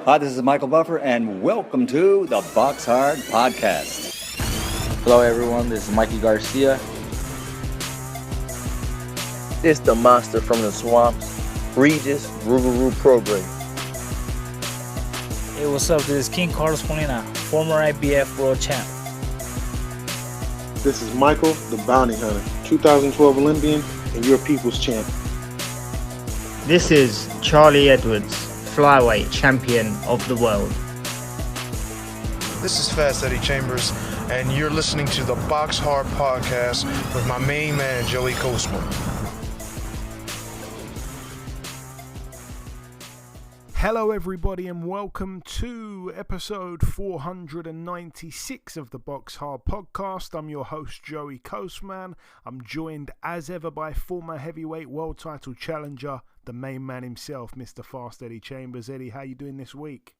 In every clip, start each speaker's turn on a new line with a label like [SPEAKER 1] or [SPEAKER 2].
[SPEAKER 1] Hi, this is Michael Buffer, and welcome to the BoxHard Podcast.
[SPEAKER 2] Hello, everyone. This is Mikey Garcia.
[SPEAKER 3] This the monster from the swamps, Regis Rougarou Program.
[SPEAKER 4] Hey, what's up? This is King Carlos Molina, former IBF world champ.
[SPEAKER 5] This is Michael, the Bounty Hunter, 2012 Olympian and your people's champ.
[SPEAKER 6] This is Charlie Edwards, flyweight champion of the world.
[SPEAKER 7] This is Fast Eddie Chambers, and you're listening to the BoxHard Podcast with my main man, Joey Coastman.
[SPEAKER 8] Hello everybody and welcome to episode 496 of the BoxHard Podcast. I'm your host Joey Coastman. I'm joined as ever by former heavyweight world title challenger, the main man himself, Mr. Fast Eddie Chambers. Eddie, how you doing this week?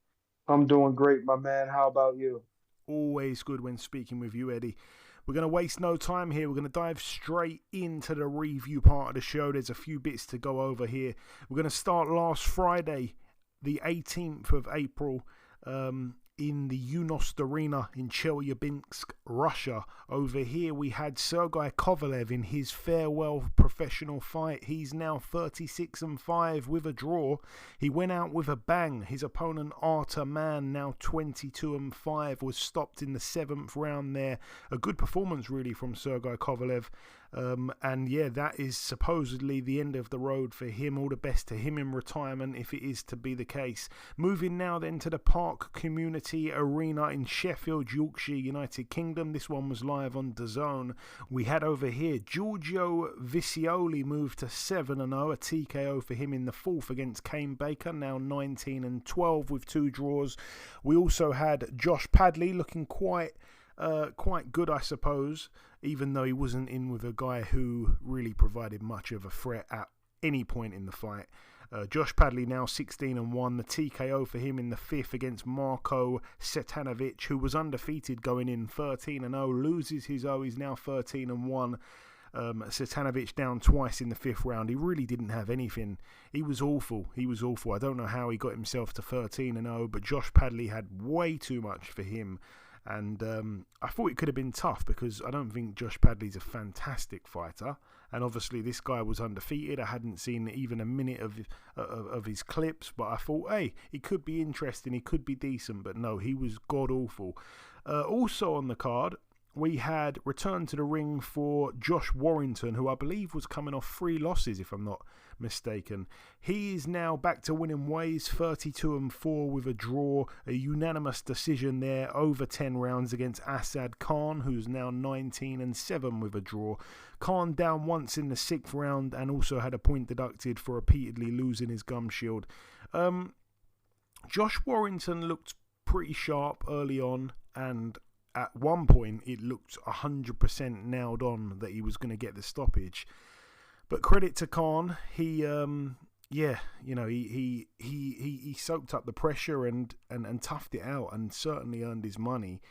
[SPEAKER 5] I'm doing great, my man. How about you?
[SPEAKER 8] Always good when speaking with you, Eddie. We're going to waste no time here. We're going to dive straight into the review part of the show. There's a few bits to go over here. We're going to start last Friday, the 18th of April, in the Yunost Arena in Chelyabinsk, Russia. Over here we had Sergey Kovalev in his farewell professional fight. He's now 36-5 with a draw. He went out with a bang. His opponent Artur Man, now 22-5, was stopped in the 7th round there. A good performance really from Sergey Kovalev. And yeah, that is supposedly the end of the road for him. All the best to him in retirement if it is to be the case. Moving now then to the Park Community Arena in Sheffield, Yorkshire, United Kingdom. This one was live on DAZN. We had over here Giorgio Vicioli move to 7-0, a TKO for him in the 4th against Kane Baker, now 19-12 with 2 draws. We also had Josh Padley looking quite good, I suppose, even though he wasn't in with a guy who really provided much of a threat at any point in the fight. Josh Padley now 16-1. The TKO for him in the 5th against Marko Setanovic, who was undefeated going in 13-0, loses his He's now 13-1. Setanovic down twice in the 5th round. He really didn't have anything. He was awful. I don't know how he got himself to 13-0, but Josh Padley had way too much for him. And I thought it could have been tough because I don't think Josh Padley's a fantastic fighter. And obviously this guy was undefeated. I hadn't seen even a minute of his clips, but I thought, hey, it could be interesting. He could be decent. But no, he was god-awful. Also on the card, we had return to the ring for Josh Warrington, who I believe was coming off 3 losses, if I'm not mistaken. He is now back to winning ways, 32-4 with a draw, a unanimous decision there over 10 rounds against Asad Khan, who's now 19-7 with a draw. Khan down once in the 6th round and also had a point deducted for repeatedly losing his gum shield. Josh Warrington looked pretty sharp early on, and at one point it looked 100% nailed on that he was going to get the stoppage. But credit to Khan, he soaked up the pressure and toughed it out and certainly earned his money.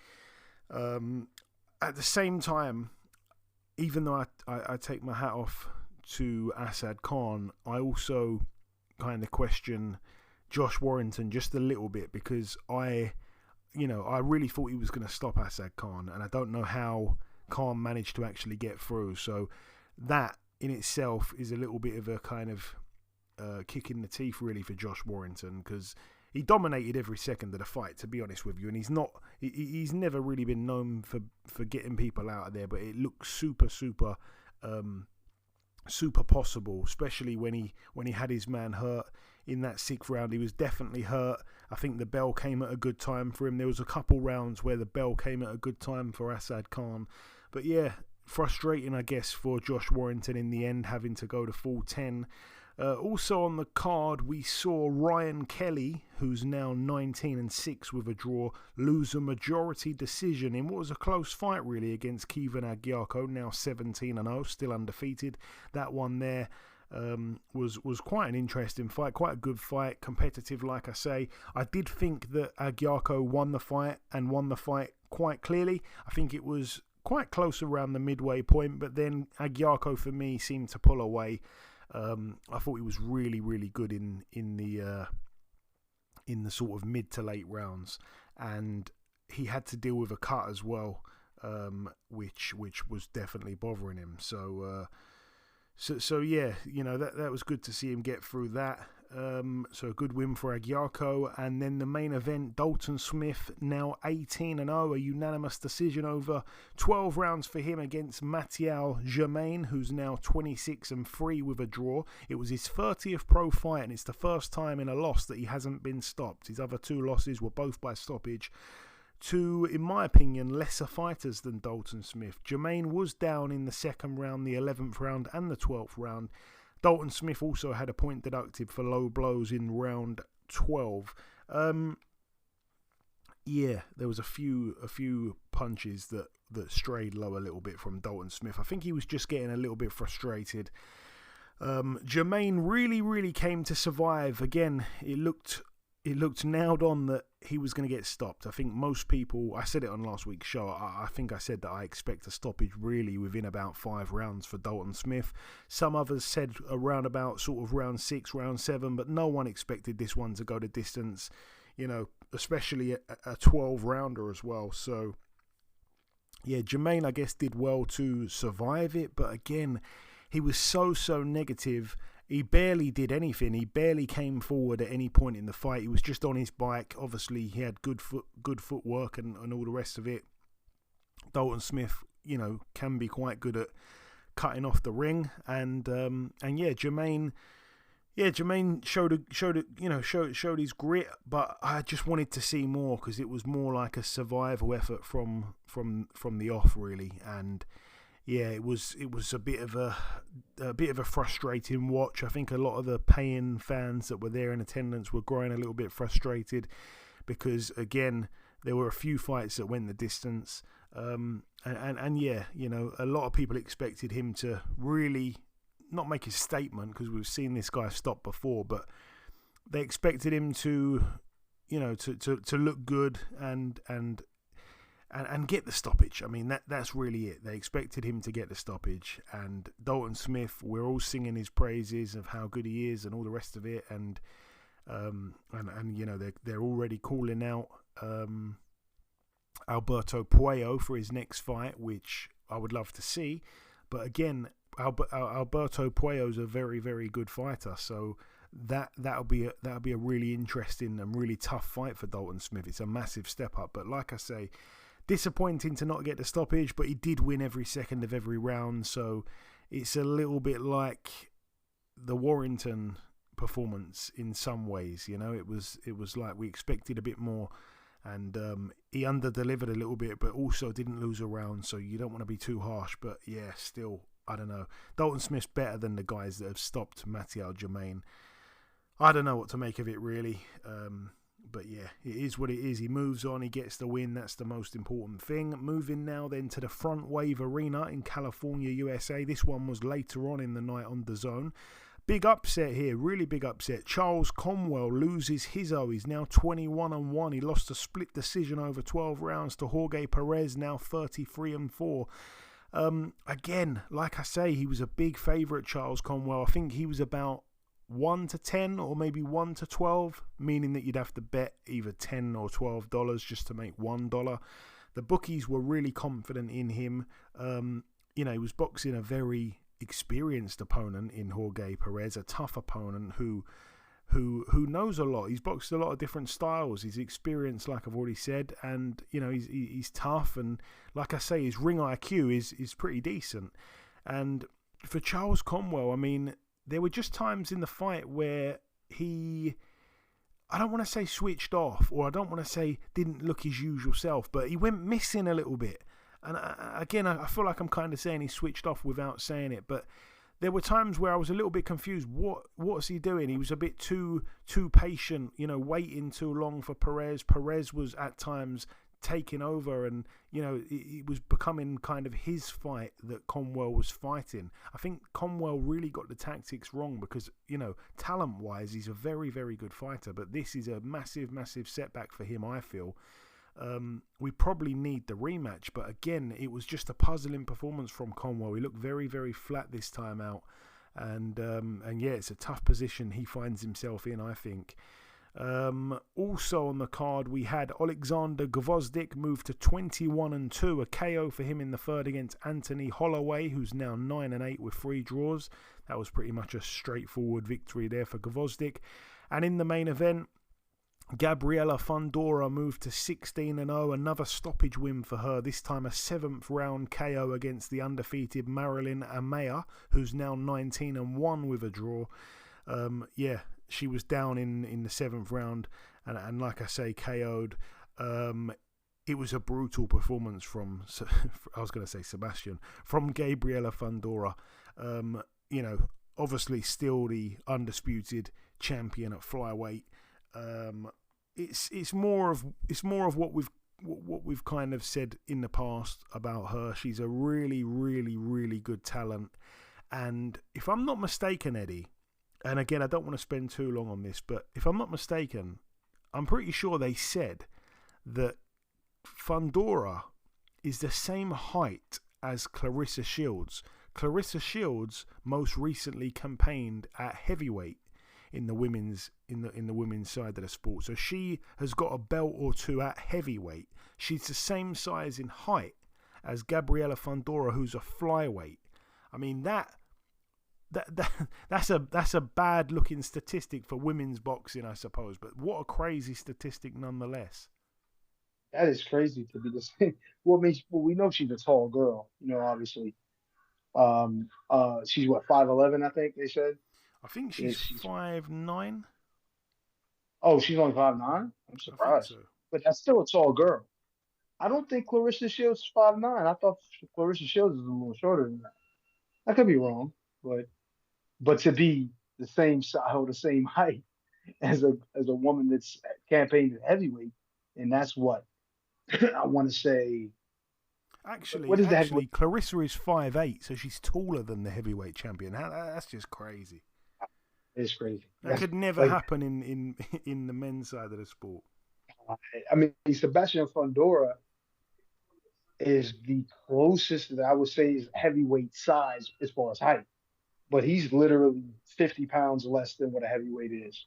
[SPEAKER 8] At the same time, even though I take my hat off to Asad Khan, I also kind of question Josh Warrington just a little bit because I really thought he was going to stop Asad Khan, and I don't know how Khan managed to actually get through. So that in itself is a little bit of a kind of kick in the teeth really for Josh Warrington, because he dominated every second of the fight, to be honest with you, and he's never really been known for getting people out of there, but it looks super possible, especially when he had his man hurt in that 6th round. He was definitely hurt. I think the bell came at a good time for him. There was a couple rounds where the bell came at a good time for Asad Khan. But yeah, frustrating, I guess, for Josh Warrington in the end, having to go to full 10. Also on the card, we saw Ryan Kelly, who's now 19-6 with a draw, lose a majority decision in what was a close fight, really, against Kevin Agyarko, now 17-0, still undefeated. That one there was quite an interesting fight, quite a good fight, competitive, like I say. I did think that Agyarko won the fight quite clearly. I think it was quite close around the midway point, but then Agyarko, for me, seemed to pull away. I thought he was really, really good in in the sort of mid to late rounds, and he had to deal with a cut as well, which was definitely bothering him. So yeah, that was good to see him get through that. So a good win for Agyarko. And then the main event, Dalton Smith, now 18-0, a unanimous decision over 12 rounds for him against Matial Germain, who's now 26-3 with a draw. It was his 30th pro fight, and it's the first time in a loss that he hasn't been stopped. His other 2 losses were both by stoppage to, in my opinion, lesser fighters than Dalton Smith. Germain was down in the second round, the 11th round, and the 12th round. Dalton Smith also had a point deducted for low blows in round 12. Yeah, there was a few punches that strayed low a little bit from Dalton Smith. I think he was just getting a little bit frustrated. Germain really came to survive. Again, it looked nailed on that he was going to get stopped. I think most people, I said it on last week's show, I think I said that I expect a stoppage really within about 5 rounds for Dalton Smith. Some others said around about sort of round 6, round 7, but no one expected this one to go the distance, especially a 12 rounder as well. So yeah, Germain, I guess, did well to survive it, but again, he was so negative. He barely did anything. He barely came forward at any point in the fight. He was just on his bike. Obviously, he had good footwork and all the rest of it. Dalton Smith, can be quite good at cutting off the ring. And yeah, Germain showed his grit. But I just wanted to see more because it was more like a survival effort from the off, really. And yeah, it was a bit of a frustrating watch. I think a lot of the paying fans that were there in attendance were growing a little bit frustrated because, again, there were a few fights that went the distance. And yeah, a lot of people expected him to really not make a statement because we've seen this guy stop before, but they expected him to, to look good and get the stoppage. I mean, that's really it. They expected him to get the stoppage. And Dalton Smith, we're all singing his praises of how good he is and all the rest of it. And they're already calling out Alberto Puello for his next fight, which I would love to see. But again, Alberto Puello's a very, very good fighter. So that'll be a really interesting and really tough fight for Dalton Smith. It's a massive step up. But like I say, disappointing to not get the stoppage, but he did win every second of every round, so it's a little bit like the Warrington performance in some ways. It was like we expected a bit more, and he under-delivered a little bit, but also didn't lose a round, so you don't want to be too harsh. But yeah, still, I don't know. Dalton Smith's better than the guys that have stopped Matial Germain. I don't know what to make of it, really. But yeah, it is what it is. He moves on, he gets the win. That's the most important thing. Moving now then to the Front Wave Arena in California, USA. This one was later on in the night on DAZN. Big upset here, really big upset. Charles Conwell loses his O. He's now 21-1. He lost a split decision over 12 rounds to Jorge Perez, now 33-4. Again, like I say, he was a big favourite, Charles Conwell. I think he was about 1-10 or maybe 1-12, meaning that you'd have to bet either $10 or $12 just to make $1. The bookies were really confident in him. He was boxing a very experienced opponent in Jorge Perez, a tough opponent who knows a lot. He's boxed a lot of different styles. He's experienced, like I've already said, and he's tough. And like I say, his ring IQ is pretty decent. And for Charles Conwell, I mean, there were just times in the fight where I don't want to say switched off, or I don't want to say didn't look his usual self, but he went missing a little bit. And again, I feel like I'm kind of saying he switched off without saying it, but there were times where I was a little bit confused. What's he doing? He was a bit too patient, waiting too long for Perez. Perez was at times taking over, and it was becoming kind of his fight that Conwell was fighting. I think Conwell really got the tactics wrong because talent wise he's a very, very good fighter, but this is a massive setback for him, I feel. We probably need the rematch, but again, it was just a puzzling performance from Conwell. He looked very, very flat this time out, and yeah, it's a tough position he finds himself in, I think. Also on the card, we had Alexander Gvozdyk move to 21-2, a KO for him in the third against Anthony Holloway, who's now 9-8 with 3 draws. That was pretty much a straightforward victory there for Gvozdyk. And in the main event, Gabriela Fundora moved to 16-0, another stoppage win for her, this time a 7th round KO against the undefeated Marilyn Amaya, who's now 19-1 with a draw. She was down in the 7th round and like I say, KO'd. It was a brutal performance from, I was going to say Sebastian, from Gabriela Fundora. Obviously still the undisputed champion at flyweight. It's more of what we've kind of said in the past about her. She's a really, really, really good talent. And if I'm not mistaken, Eddie, and again, I don't want to spend too long on this, but if I'm not mistaken, I'm pretty sure they said that Fundora is the same height as Clarissa Shields. Clarissa Shields most recently campaigned at heavyweight in the women's side of the sport. So she has got a belt or two at heavyweight. She's the same size in height as Gabriela Fundora, who's a flyweight. I mean that's a bad looking statistic for women's boxing, I suppose. But what a crazy statistic nonetheless.
[SPEAKER 9] That is crazy to be the same. Well, we know she's a tall girl, obviously. She's what, 5'11", I think they said.
[SPEAKER 8] I think she's 5'9".
[SPEAKER 9] Oh, she's only 5'9"? I'm surprised. So. But that's still a tall girl. I don't think Clarissa Shields is 5'9". I thought Clarissa Shields is a little shorter than that. I could be wrong, but to be the same size or the same height as a woman that's campaigned at heavyweight, and that's what I want to say.
[SPEAKER 8] Actually, Clarissa is 5'8", so she's taller than the heavyweight champion. That's just crazy.
[SPEAKER 9] It's crazy.
[SPEAKER 8] That could never happen in the men's side of the sport.
[SPEAKER 9] I mean, Sebastian Fundora is the closest that I would say is heavyweight size as far as height. But he's literally 50 pounds less than what a heavyweight is.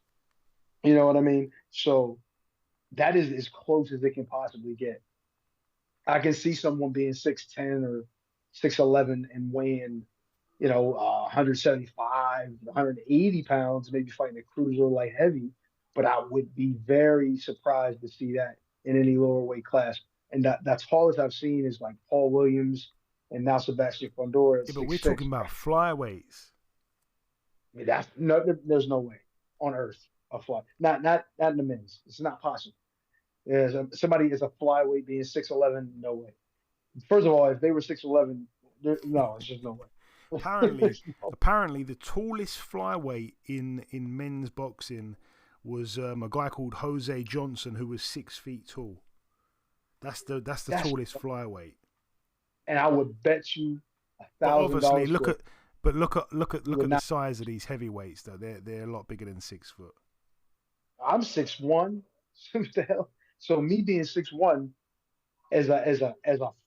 [SPEAKER 9] You know what I mean? So that is as close as it can possibly get. I can see someone being 6'10" or 6'11" and weighing, 175, 180 pounds, maybe fighting a cruiser light heavy. But I would be very surprised to see that in any lower weight class. And that's tallest I've seen is like Paul Williams and now Sebastian Fundora.
[SPEAKER 8] Yeah, but we're talking about flyweights.
[SPEAKER 9] I mean, there's no way on earth a fly. Not in the men's. It's not possible. Somebody is a flyweight being 6'11", no way. First of all, if they were 6'11", no, it's just no way.
[SPEAKER 8] Apparently, the tallest flyweight in men's boxing was a guy called Jose Johnson, who was 6 feet tall. That's the tallest flyweight.
[SPEAKER 9] And I would bet you $1,000.
[SPEAKER 8] Obviously, look at the size of these heavyweights though. They're a lot bigger than 6 foot.
[SPEAKER 9] I'm 6'1". What the hell? So me being 6'1" as a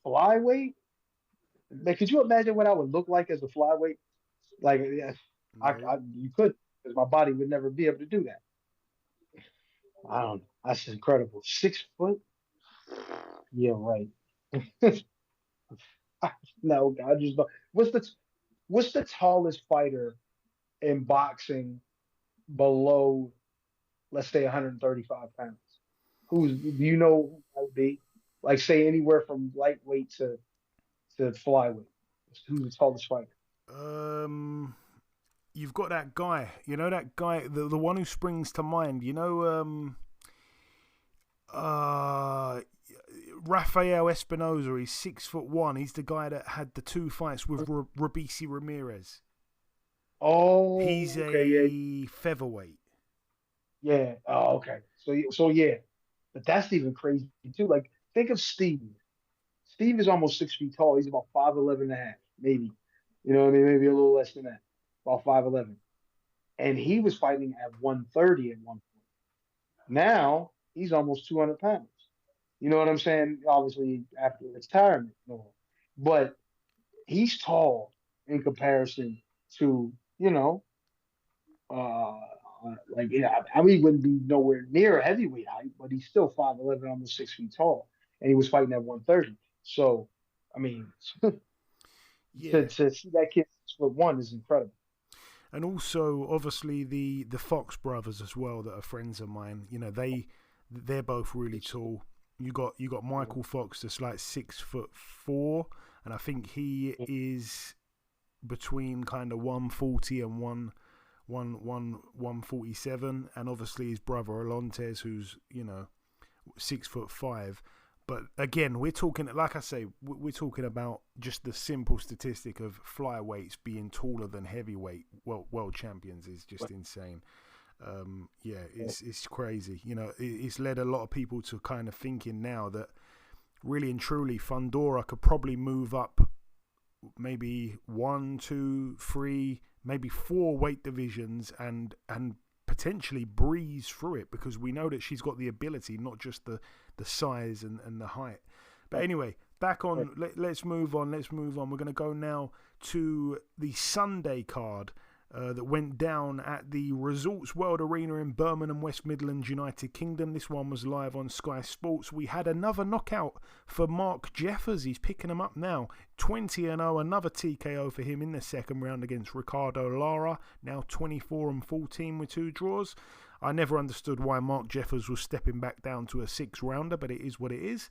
[SPEAKER 9] flyweight, man, could you imagine what I would look like as a flyweight? Like, you could, because my body would never be able to do that. I don't know. That's incredible. 6 foot? Yeah, right. No, I just don't. What's the tallest fighter in boxing below, let's say, 135 pounds? Do you know who that would be? Like, say, anywhere from lightweight to flyweight. Who's the tallest fighter?
[SPEAKER 8] You've got that guy. You know that guy, the one who springs to mind. Rafael Espinoza. He's 6'1". He's the guy that had the 2 fights with Robeisy Ramirez.
[SPEAKER 9] Oh,
[SPEAKER 8] he's a featherweight.
[SPEAKER 9] Yeah. Oh, okay. So yeah, but that's even crazy too. Like, think of Steve. Steve is almost 6 feet tall. He's about 5'11" and a half, maybe. You know what I mean? Maybe a little less than that. About 5'11". And he was fighting at 130 at one point. Now he's almost 200 pounds. You know what I'm saying? Obviously, after retirement. But he's tall in comparison to, I mean, he wouldn't be nowhere near heavyweight height, but he's still 5'11", almost 6 feet tall, and he was fighting at 130. So, I mean, to see that kid 6'1" is incredible.
[SPEAKER 8] And also, obviously, the Fox brothers as well that are friends of mine. You know, they're both really tall. You got Michael Fox that's like 6'4", and I think he is between kind of 140 and 147, and obviously his brother Alontes, who's 6'5". But again, we're talking, like I say, we're talking about just the simple statistic of flyweights being taller than heavyweight world champions is just insane. It's crazy. You know, it's led a lot of people to kind of thinking now that really and truly Fundora could probably move up maybe 1, 2, 3, maybe 4 weight divisions and potentially breeze through it, because we know that she's got the ability, not just the size and the height. But anyway, back on, let's move on. We're going to go now to the Sunday card that went down at the Resorts World Arena in Birmingham, West Midlands, United Kingdom. This one was live on Sky Sports. We had another knockout for Mark Jeffers. He's picking him up now. 20-0, another TKO for him in the second round against Ricardo Lara. Now 24-14 with 2 draws. I never understood why Mark Jeffers was stepping back down to a 6-rounder, but it is what it is.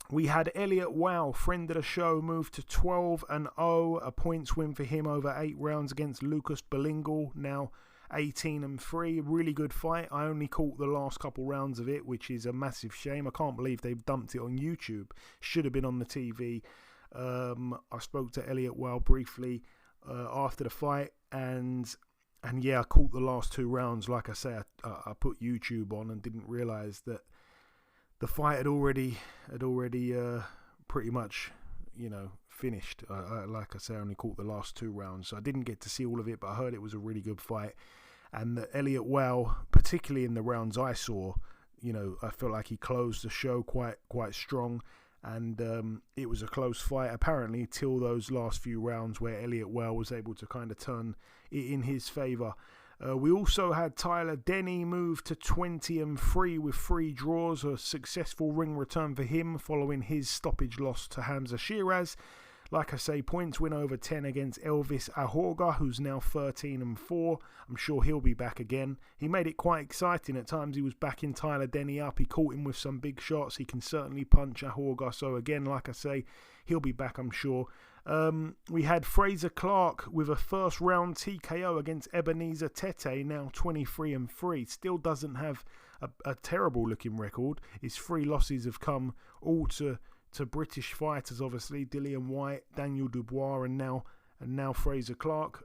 [SPEAKER 8] We had Elliot Wow, friend of the show, move to 12-0, a points win for him over 8 rounds against Lucas Belingal, now 18-3. Really good fight. I only caught the last couple rounds of it, which is a massive shame. I can't believe they've dumped it on YouTube. Should have been on the TV. I spoke to Elliot Wow briefly after the fight, and yeah, I caught the last 2 rounds. Like I say, I put YouTube on and didn't realise that the fight had already pretty much, finished. Like I say, I only caught the last 2 rounds, so I didn't get to see all of it, but I heard it was a really good fight. And that Elliot Wow, particularly in the rounds I saw, I felt like he closed the show quite strong, and it was a close fight, apparently, till those last few rounds where Elliot Wow was able to kind of turn it in his favour. We also had Tyler Denny move to 20-3 with 3 draws, a successful ring return for him following his stoppage loss to Hamza Shiraz. Like I say, points win over 10 against Elvis Ahorga, who's now 13-4. I'm sure he'll be back again. He made it quite exciting at times. He was backing Tyler Denny up. He caught him with some big shots. He can certainly punch Ahorga. So again, like I say, he'll be back, I'm sure. We had Fraser Clark with a first round TKO against Ebenezer Tete, now 23-3. Still doesn't have a terrible looking record. His 3 losses have come all to British fighters, obviously. Dillian White, Daniel Dubois, and now Fraser Clark.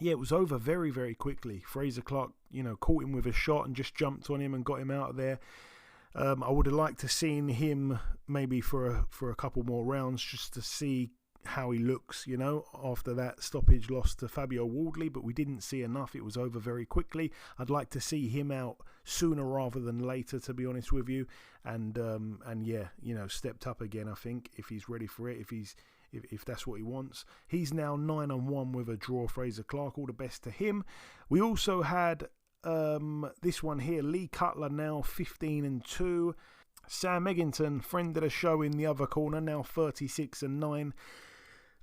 [SPEAKER 8] It was over very, very quickly. Fraser Clark, caught him with a shot and just jumped on him and got him out of there. I would have liked to seen him maybe for a couple more rounds just to see how he looks, after that stoppage loss to Fabio Wardley, but we didn't see enough. It was over very quickly. I'd like to see him out sooner rather than later, to be honest with you. And stepped up again, I think, if he's ready for it, if that's what he wants. He's now 9-1 with a draw, Fraser Clark. All the best to him. We also had this one here, Lee Cutler, now 15-2. Sam Eggington, friend of the show, in the other corner, now 36-9.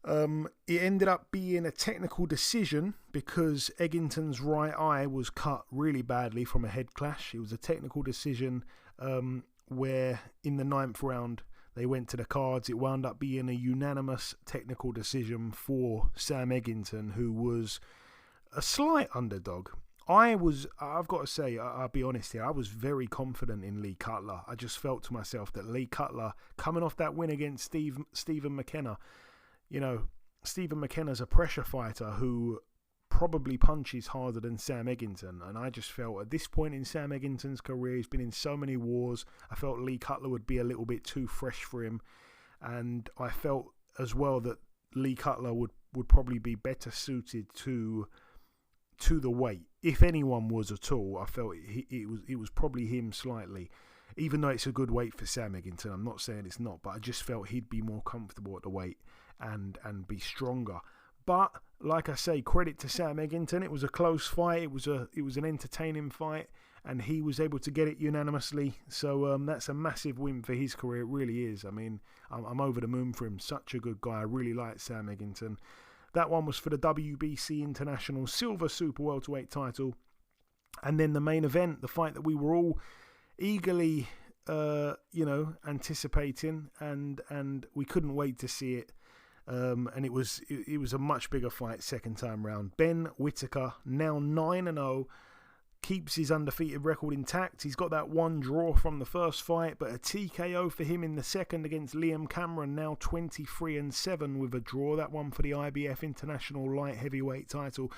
[SPEAKER 8] It ended up being a technical decision because Eggington's right eye was cut really badly from a head clash. It was a technical decision where in the 9th round they went to the cards. It wound up being a unanimous technical decision for Sam Eggington, who was a slight underdog. I've got to say, I'll be honest here, I was very confident in Lee Cutler. I just felt to myself that Lee Cutler, coming off that win against Stephen McKenna, Stephen McKenna's a pressure fighter who probably punches harder than Sam Eggington. And I just felt at this point in Sam Eggington's career, he's been in so many wars, I felt Lee Cutler would be a little bit too fresh for him. And I felt as well that Lee Cutler would probably be better suited to the weight. If anyone was at all, I felt it was probably him slightly. Even though it's a good weight for Sam Eggington, I'm not saying it's not, but I just felt he'd be more comfortable at the weight and be stronger. But like I say, credit to Sam Eggington. It was a close fight. It was an entertaining fight, and he was able to get it unanimously. So that's a massive win for his career. It really is. I mean, I'm over the moon for him. Such a good guy. I really like Sam Eggington. That one was for the WBC International Silver Super Welterweight title. And then the main event, the fight that we were all eagerly, anticipating, and we couldn't wait to see it. And it was a much bigger fight second time round. Ben Whittaker, now 9-0, keeps his undefeated record intact. He's got that one draw from the first fight, but a TKO for him in the second against Liam Cameron, now 23-7 with a draw. That one for the IBF International Light Heavyweight title.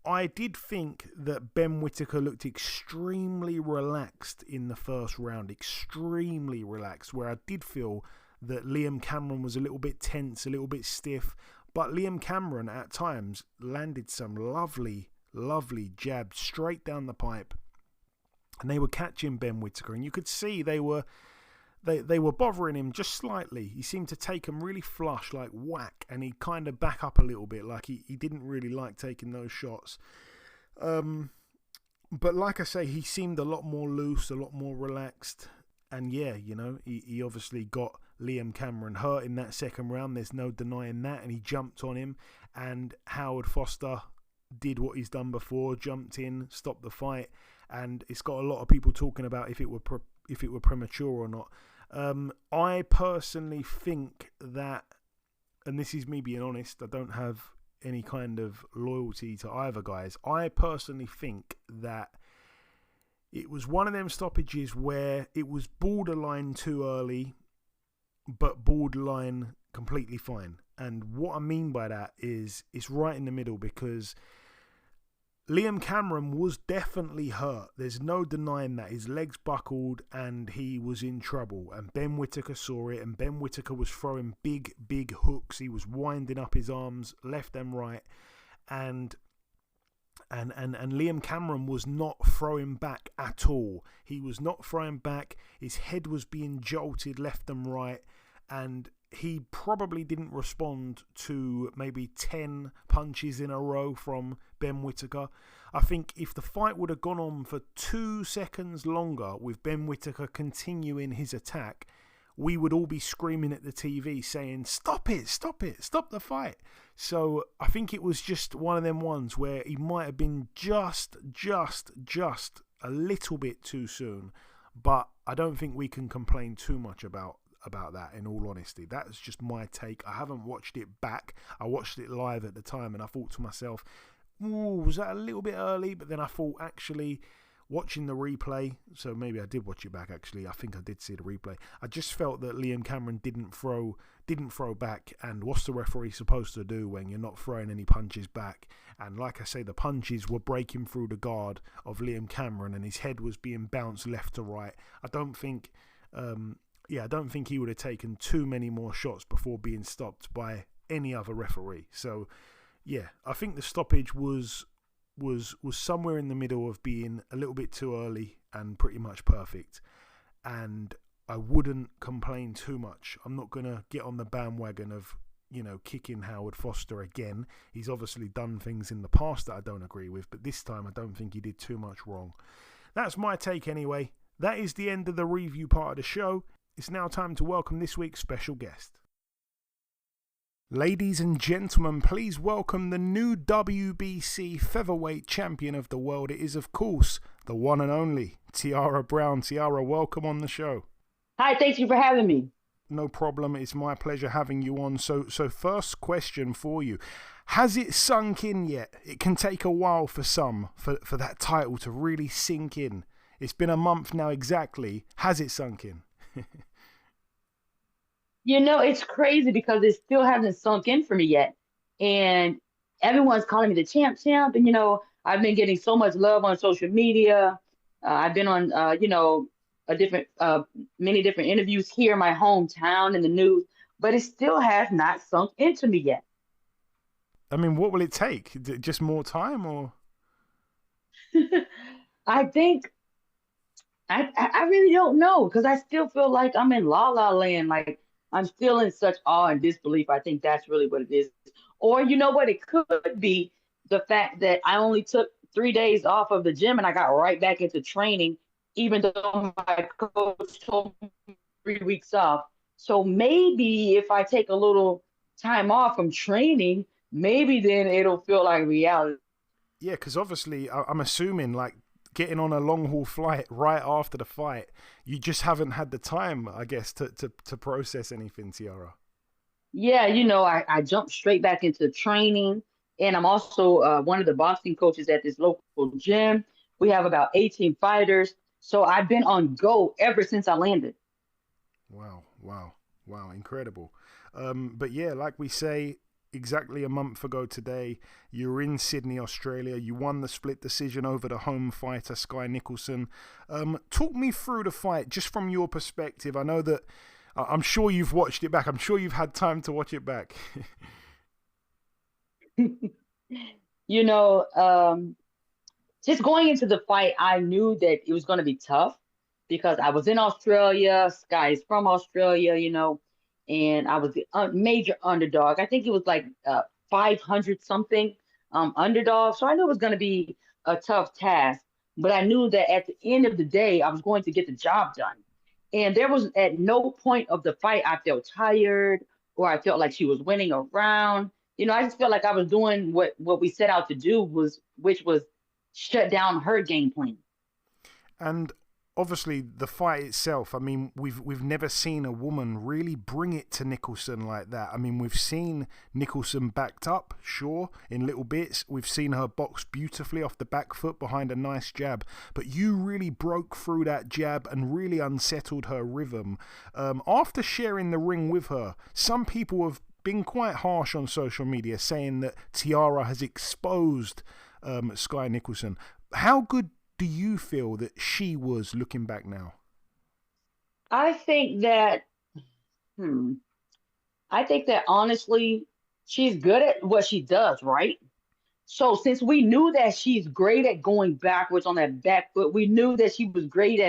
[SPEAKER 8] I did think that Ben Whittaker looked extremely relaxed in the first round. Extremely relaxed, where I did feel that Liam Cameron was a little bit tense, a little bit stiff. But Liam Cameron, at times, landed some lovely jabs straight down the pipe. And they were catching Ben Whittaker. And you could see they were bothering him just slightly. He seemed to take them really flush, like whack. And he'd kind of back up a little bit, like he didn't really like taking those shots. But like I say, he seemed a lot more loose, a lot more relaxed. And yeah, he obviously got Liam Cameron hurt in that second round. There's no denying that. And he jumped on him. And Howard Foster did what he's done before, jumped in, stopped the fight. And it's got a lot of people talking about if it were premature or not. I personally think that, and this is me being honest, I don't have any kind of loyalty to either guys. I personally think that it was one of them stoppages where it was borderline too early, but borderline completely fine. And what I mean by that is it's right in the middle, because Liam Cameron was definitely hurt. There's no denying that. His legs buckled and he was in trouble. And Ben Whittaker saw it, and Ben Whittaker was throwing big hooks. He was winding up his arms left and right. And Liam Cameron was not throwing back at all. He was not throwing back. His head was being jolted left and right. And he probably didn't respond to maybe 10 punches in a row from Ben Whittaker. I think if the fight would have gone on for 2 seconds longer with Ben Whittaker continuing his attack, we would all be screaming at the TV saying, stop it, stop the fight. So I think it was just one of them ones where he might have been just a little bit too soon. But I don't think we can complain too much about that, in all honesty. That's just my take. I haven't watched it back. I watched it live at the time, and I thought to myself, ooh, was that a little bit early? But then I thought, actually, watching the replay, so maybe I did watch it back, actually. I think I did see the replay. I just felt that Liam Cameron didn't throw back, and what's the referee supposed to do when you're not throwing any punches back? And like I say, the punches were breaking through the guard of Liam Cameron, and his head was being bounced left to right. I don't think he would have taken too many more shots before being stopped by any other referee. So, yeah, I think the stoppage was somewhere in the middle of being a little bit too early and pretty much perfect. And I wouldn't complain too much. I'm not going to get on the bandwagon of, kicking Howard Foster again. He's obviously done things in the past that I don't agree with, but this time I don't think he did too much wrong. That's my take anyway. That is the end of the review part of the show. It's now time to welcome this week's special guest. Ladies and gentlemen, please welcome the new WBC Featherweight Champion of the world. It is, of course, the one and only Tiara Brown. Tiara, welcome on the show.
[SPEAKER 10] Hi, thank you for having me.
[SPEAKER 8] No problem. It's my pleasure having you on. So first question for you. Has it sunk in yet? It can take a while for some, for that title to really sink in. It's been a month now exactly. Has it sunk in?
[SPEAKER 10] It's crazy because it still hasn't sunk in for me yet. And everyone's calling me the champ. And, I've been getting so much love on social media. I've been on, many different interviews here in my hometown in the news, but it still has not sunk into me yet.
[SPEAKER 8] I mean, what will it take? Just more time, or?
[SPEAKER 10] I think I really don't know, because I still feel like I'm in la la land. Like, I'm still in such awe and disbelief. I think that's really what it is. Or you know what? It could be the fact that I only took 3 days off of the gym and I got right back into training, even though my coach told me 3 weeks off. So maybe if I take a little time off from training, maybe then it'll feel like reality.
[SPEAKER 8] Yeah, because obviously I'm assuming like getting on a long haul flight right after the fight, you just haven't had the time, I guess, to process anything, Tiara.
[SPEAKER 10] Yeah, I jumped straight back into training. And I'm also one of the boxing coaches at this local gym. We have about 18 fighters. So I've been on go ever since I landed.
[SPEAKER 8] Wow, incredible. But yeah, like we say, exactly a month ago today, you were in Sydney, Australia. You won the split decision over the home fighter, Skye Nicolson. Talk me through the fight, just from your perspective. I know that I'm sure you've watched it back. I'm sure you've had time to watch it back.
[SPEAKER 10] Just going into the fight, I knew that it was going to be tough because I was in Australia. Skye is from Australia, and I was the major underdog. I think it was like 500 something underdog. So I knew it was going to be a tough task, but I knew that at the end of the day, I was going to get the job done. And there was at no point of the fight I felt tired or I felt like she was winning a round. I just felt like I was doing what we set out to do, which was shut down her game plan.
[SPEAKER 8] And obviously the fight itself, I mean, we've never seen a woman really bring it to Nicolson like that. I mean, we've seen Nicolson backed up, sure, in little bits. We've seen her box beautifully off the back foot behind a nice jab. But you really broke through that jab and really unsettled her rhythm. After sharing the ring with her, some people have been quite harsh on social media, saying that Tiara has exposed Skye Nicolson. How good do you feel that she was, looking back now?
[SPEAKER 10] I think that honestly, she's good at what she does, right? So since we knew that she's great at going backwards on that back foot, we knew that she was great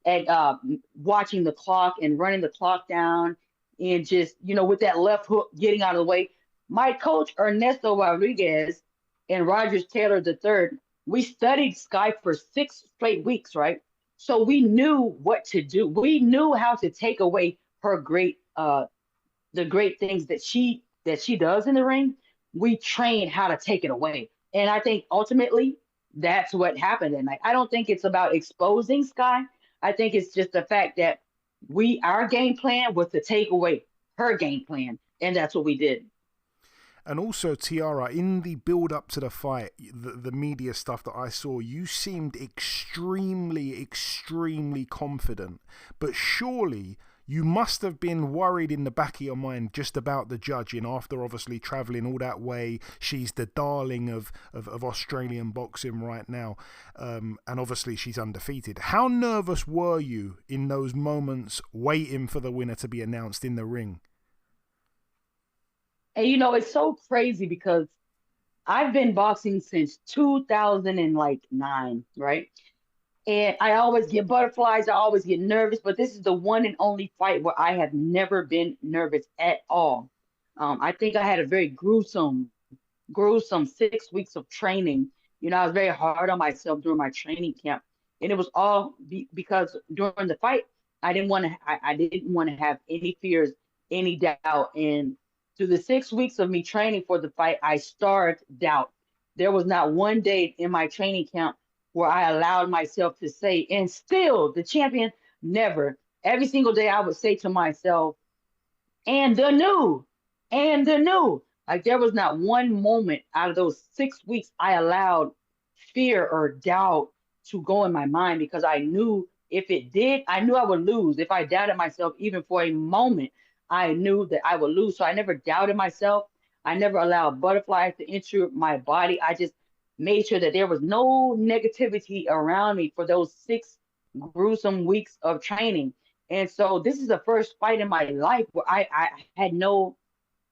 [SPEAKER 10] at watching the clock and running the clock down and just, with that left hook getting out of the way. My coach, Ernesto Rodriguez, and Rogers Taylor III, we studied Skye for 6 straight weeks, right? So we knew what to do. We knew how to take away her the great things that she does in the ring. We trained how to take it away. And I think ultimately that's what happened. And I don't think it's about exposing Skye. I think it's just the fact that our game plan was to take away her game plan. And that's what we did.
[SPEAKER 8] And also, Tiara, in the build-up to the fight, the media stuff that I saw, you seemed extremely, extremely confident. But surely you must have been worried in the back of your mind just about the judging after obviously travelling all that way. She's the darling of Australian boxing right now. And obviously she's undefeated. How nervous were you in those moments waiting for the winner to be announced in the ring?
[SPEAKER 10] And it's so crazy because I've been boxing since 2009, right? And I always get butterflies. I always get nervous, but this is the one and only fight where I have never been nervous at all. I think I had a very gruesome 6 weeks of training. I was very hard on myself during my training camp, and it was all because during the fight, I didn't want to have any fears, any doubt. And through the 6 weeks of me training for the fight, I starved doubt. There was not one day in my training camp where I allowed myself to say, and still the champion, never. Every single day I would say to myself, and the new. Like there was not one moment out of those 6 weeks I allowed fear or doubt to go in my mind, because I knew if it did, I knew I would lose. If I doubted myself even for a moment, I knew that I would lose. So I never doubted myself. I never allowed butterflies to enter my body. I just made sure that there was no negativity around me for those 6 gruesome weeks of training. And so this is the first fight in my life where I had no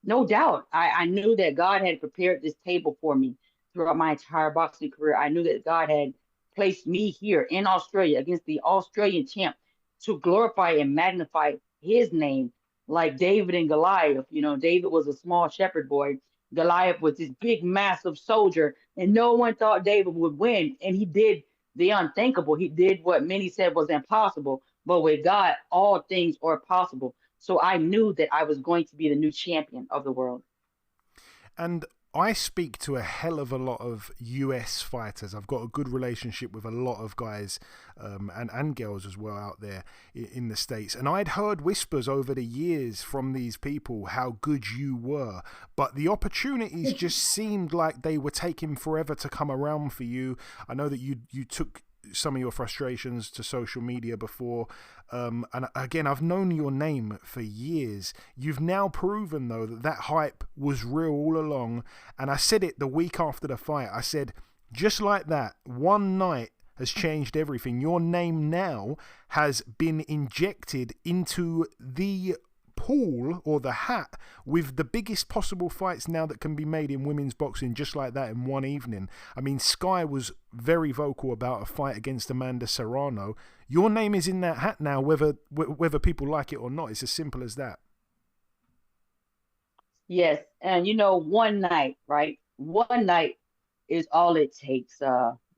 [SPEAKER 10] doubt. I knew that God had prepared this table for me throughout my entire boxing career. I knew that God had placed me here in Australia against the Australian champ to glorify and magnify his name, like David and Goliath. David was a small shepherd boy, Goliath was this big, massive soldier, and no one thought David would win. And he did the unthinkable. He did what many said was impossible. But with God, all things are possible. So I knew that I was going to be the new champion of the world.
[SPEAKER 8] And I speak to a hell of a lot of US fighters. I've got a good relationship with a lot of guys and girls as well out there in the States. And I'd heard whispers over the years from these people how good you were. But the opportunities just seemed like they were taking forever to come around for you. I know that you took some of your frustrations to social media before. And again, I've known your name for years. You've now proven, though, that hype was real all along. And I said it the week after the fight. I said, just like that, one night has changed everything. Your name now has been injected into the pool or the hat with the biggest possible fights now that can be made in women's boxing, just like that in one evening. I mean, Skye was very vocal about a fight against Amanda Serrano. Your name is in that hat now, whether people like it or not. It's as simple as that.
[SPEAKER 10] Yes, and one night, right? One night is all it takes.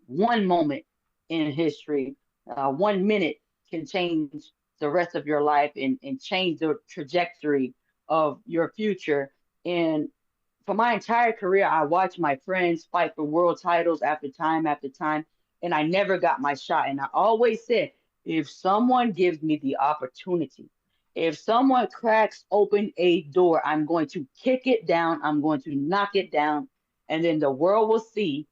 [SPEAKER 10] One moment in history, 1 minute can change the rest of your life and change the trajectory of your future. And for my entire career, I watched my friends fight for world titles after time, and I never got my shot. And I always said, if someone gives me the opportunity, if someone cracks open a door, I'm going to kick it down, I'm going to knock it down, and then the world will see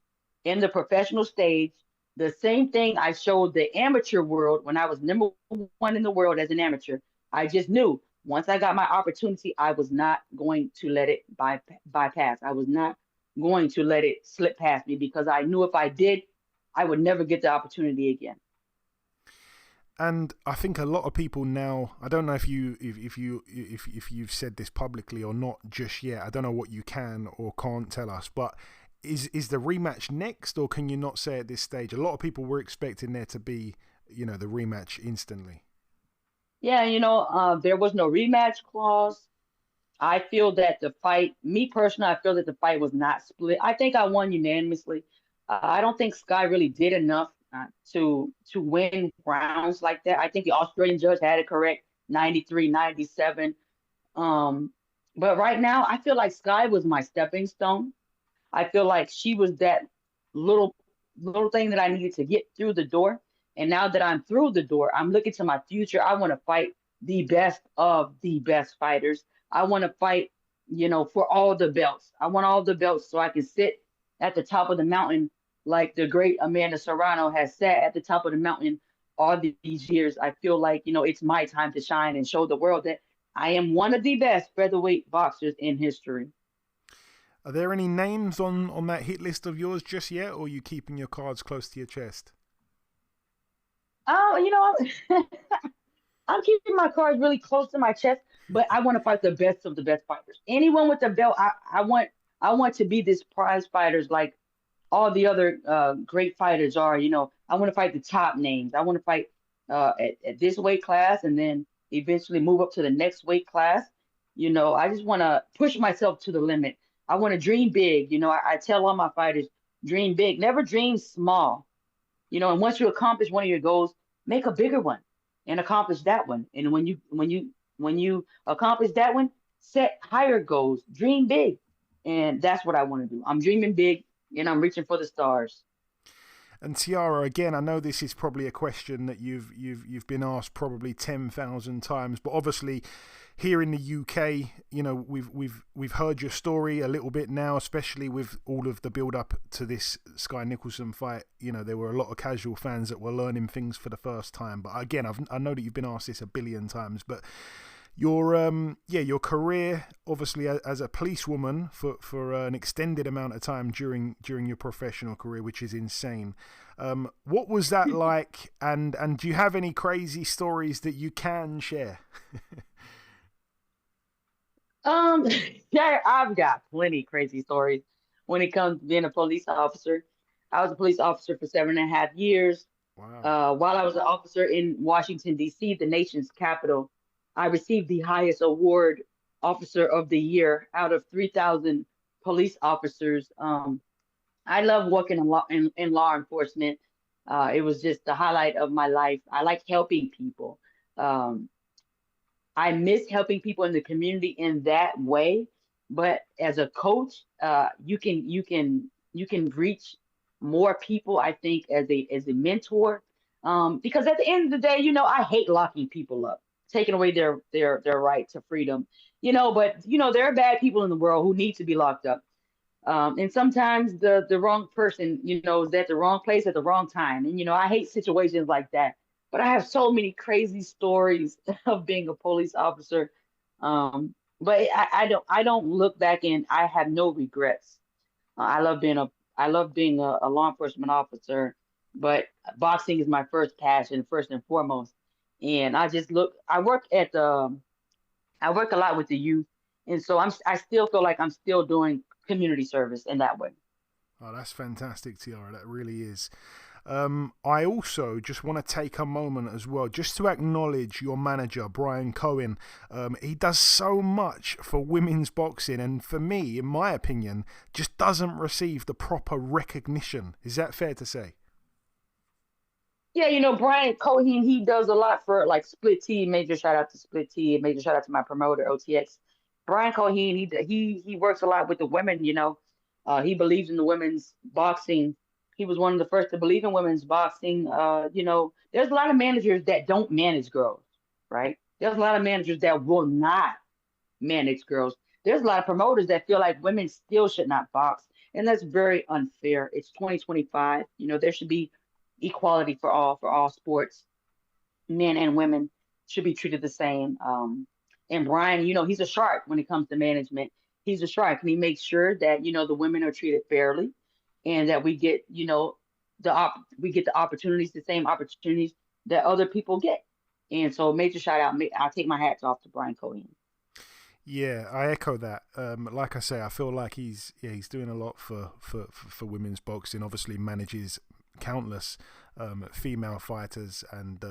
[SPEAKER 10] in the professional stage the same thing I showed the amateur world when I was number one in the world as an amateur. I just knew once I got my opportunity, I was not going to let it bypass. I was not going to let it slip past me, because I knew if I did, I would never get the opportunity again.
[SPEAKER 8] And I think a lot of people now, I don't know if you've said this publicly or not just yet. I don't know what you can or can't tell us, but is the rematch next, or can you not say at this stage? A lot of people were expecting there to be, the rematch instantly.
[SPEAKER 10] Yeah, there was no rematch clause. I feel that the fight, me personally, I feel that the fight was not split. I think I won unanimously. I don't think Skye really did enough to win rounds like that. I think the Australian judge had it correct, 93-97. But right now, I feel like Skye was my stepping stone. I feel like she was that little thing that I needed to get through the door. And now that I'm through the door, I'm looking to my future. I want to fight the best of the best fighters. I want to fight, for all the belts. I want all the belts so I can sit at the top of the mountain like the great Amanda Serrano has sat at the top of the mountain all these years. I feel like, it's my time to shine and show the world that I am one of the best featherweight boxers in history.
[SPEAKER 8] Are there any names on that hit list of yours just yet, or are you keeping your cards close to your chest?
[SPEAKER 10] Oh, I'm keeping my cards really close to my chest, but I want to fight the best of the best fighters. Anyone with the belt, I want to be this prize fighters like all the other great fighters are. I want to fight the top names. I want to fight at this weight class, and then eventually move up to the next weight class. I just want to push myself to the limit. I want to dream big. I tell all my fighters, dream big, never dream small. And once you accomplish one of your goals, make a bigger one and accomplish that one. And when you accomplish that one, set higher goals, dream big. And that's what I want to do. I'm dreaming big and I'm reaching for the stars.
[SPEAKER 8] And Tiara, again, I know this is probably a question that you've been asked probably 10,000 times, but obviously here in the UK, we've heard your story a little bit now, especially with all of the build up to this Skye Nicolson fight. There were a lot of casual fans that were learning things for the first time. But again, I know that you've been asked this a billion times, but your career, obviously as a policewoman for an extended amount of time during your professional career, which is insane. What was that like? And do you have any crazy stories that you can share?
[SPEAKER 10] Yeah, I've got plenty crazy stories when it comes to being a police officer. I was a police officer for 7.5 years.
[SPEAKER 8] Wow.
[SPEAKER 10] While I was an officer in Washington, D.C., the nation's capital, I received the highest award, Officer of the Year, out of 3,000 police officers. I love working in law enforcement. It was just the highlight of my life. I like helping people. Um, I miss helping people in the community in that way. But as a coach, you can reach more people. I think as a mentor, because at the end of the day, I hate locking people up, taking away their right to freedom. But there are bad people in the world who need to be locked up. And sometimes the wrong person, is at the wrong place at the wrong time. And I hate situations like that. But I have so many crazy stories of being a police officer. But I don't look back and I have no regrets. I love being a law enforcement officer, but boxing is my first passion, first and foremost. And I work a lot with the youth, and so I still feel like I'm still doing community service in that way.
[SPEAKER 8] Oh, that's fantastic, Tiara. That really is. I also just want to take a moment as well just to acknowledge your manager, Brian Cohen. He does so much for women's boxing, and for me, in my opinion, just doesn't receive the proper recognition. Is that fair to say?
[SPEAKER 10] Yeah, Brian Cohen, he does a lot for like Split T. Major shout out to Split T. Major shout out to my promoter, OTX. Brian Cohen, he works a lot with the women. He believes in the women's boxing. He was one of the first to believe in women's boxing. There's a lot of managers that don't manage girls, right? There's a lot of managers that will not manage girls. There's a lot of promoters that feel like women still should not box, and that's very unfair. It's 2025. There should be equality for all sports. Men and women should be treated the same. And Brian, he's a shark when it comes to management. He's a shark, and he makes sure that the women are treated fairly, and that we get the opportunities, the same opportunities that other people get. And so, major shout out. I'll take my hats off to Brian Cohen.
[SPEAKER 8] Yeah, I echo that. Like I say, I feel like he's doing a lot for women's boxing. Obviously, manages countless female fighters, and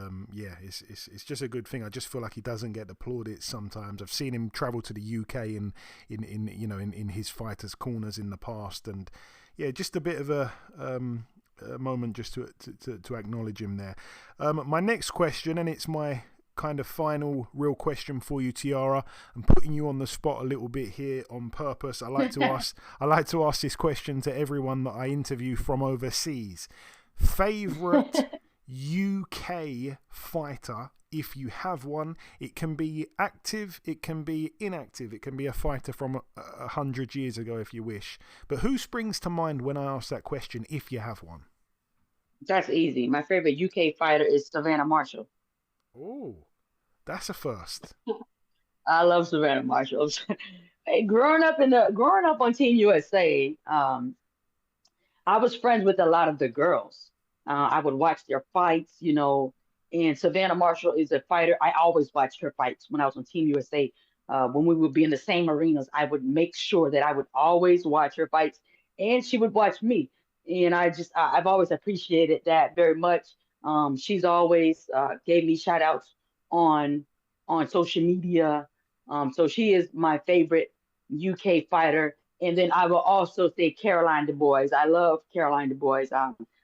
[SPEAKER 8] it's just a good thing. I just feel like he doesn't get the plaudits sometimes. I've seen him travel to the UK in his fighters' corners in the past, and just a bit of a moment just to acknowledge him there. My next question, and it's my kind of final real question for you, Tiara. I'm putting you on the spot a little bit here on purpose. I like to ask this question to everyone that I interview from overseas. Favorite UK fighter, if you have one. It can be active, it can be inactive, it can be a fighter from 100 years ago if you wish. But who springs to mind when I ask that question, if you have one?
[SPEAKER 10] That's easy. My favorite UK fighter is Savannah Marshall.
[SPEAKER 8] Oh, that's a first.
[SPEAKER 10] I love Savannah Marshall. Hey, growing up on Team USA, I was friends with a lot of the girls. I would watch their fights, and Savannah Marshall is a fighter. I always watched her fights when I was on Team USA. When we would be in the same arenas, I would make sure that I would always watch her fights, and she would watch me. And I've always appreciated that very much. She's always gave me shout outs on social media. So she is my favorite UK fighter. And then I will also say Caroline Du Bois. I love Caroline Du Bois.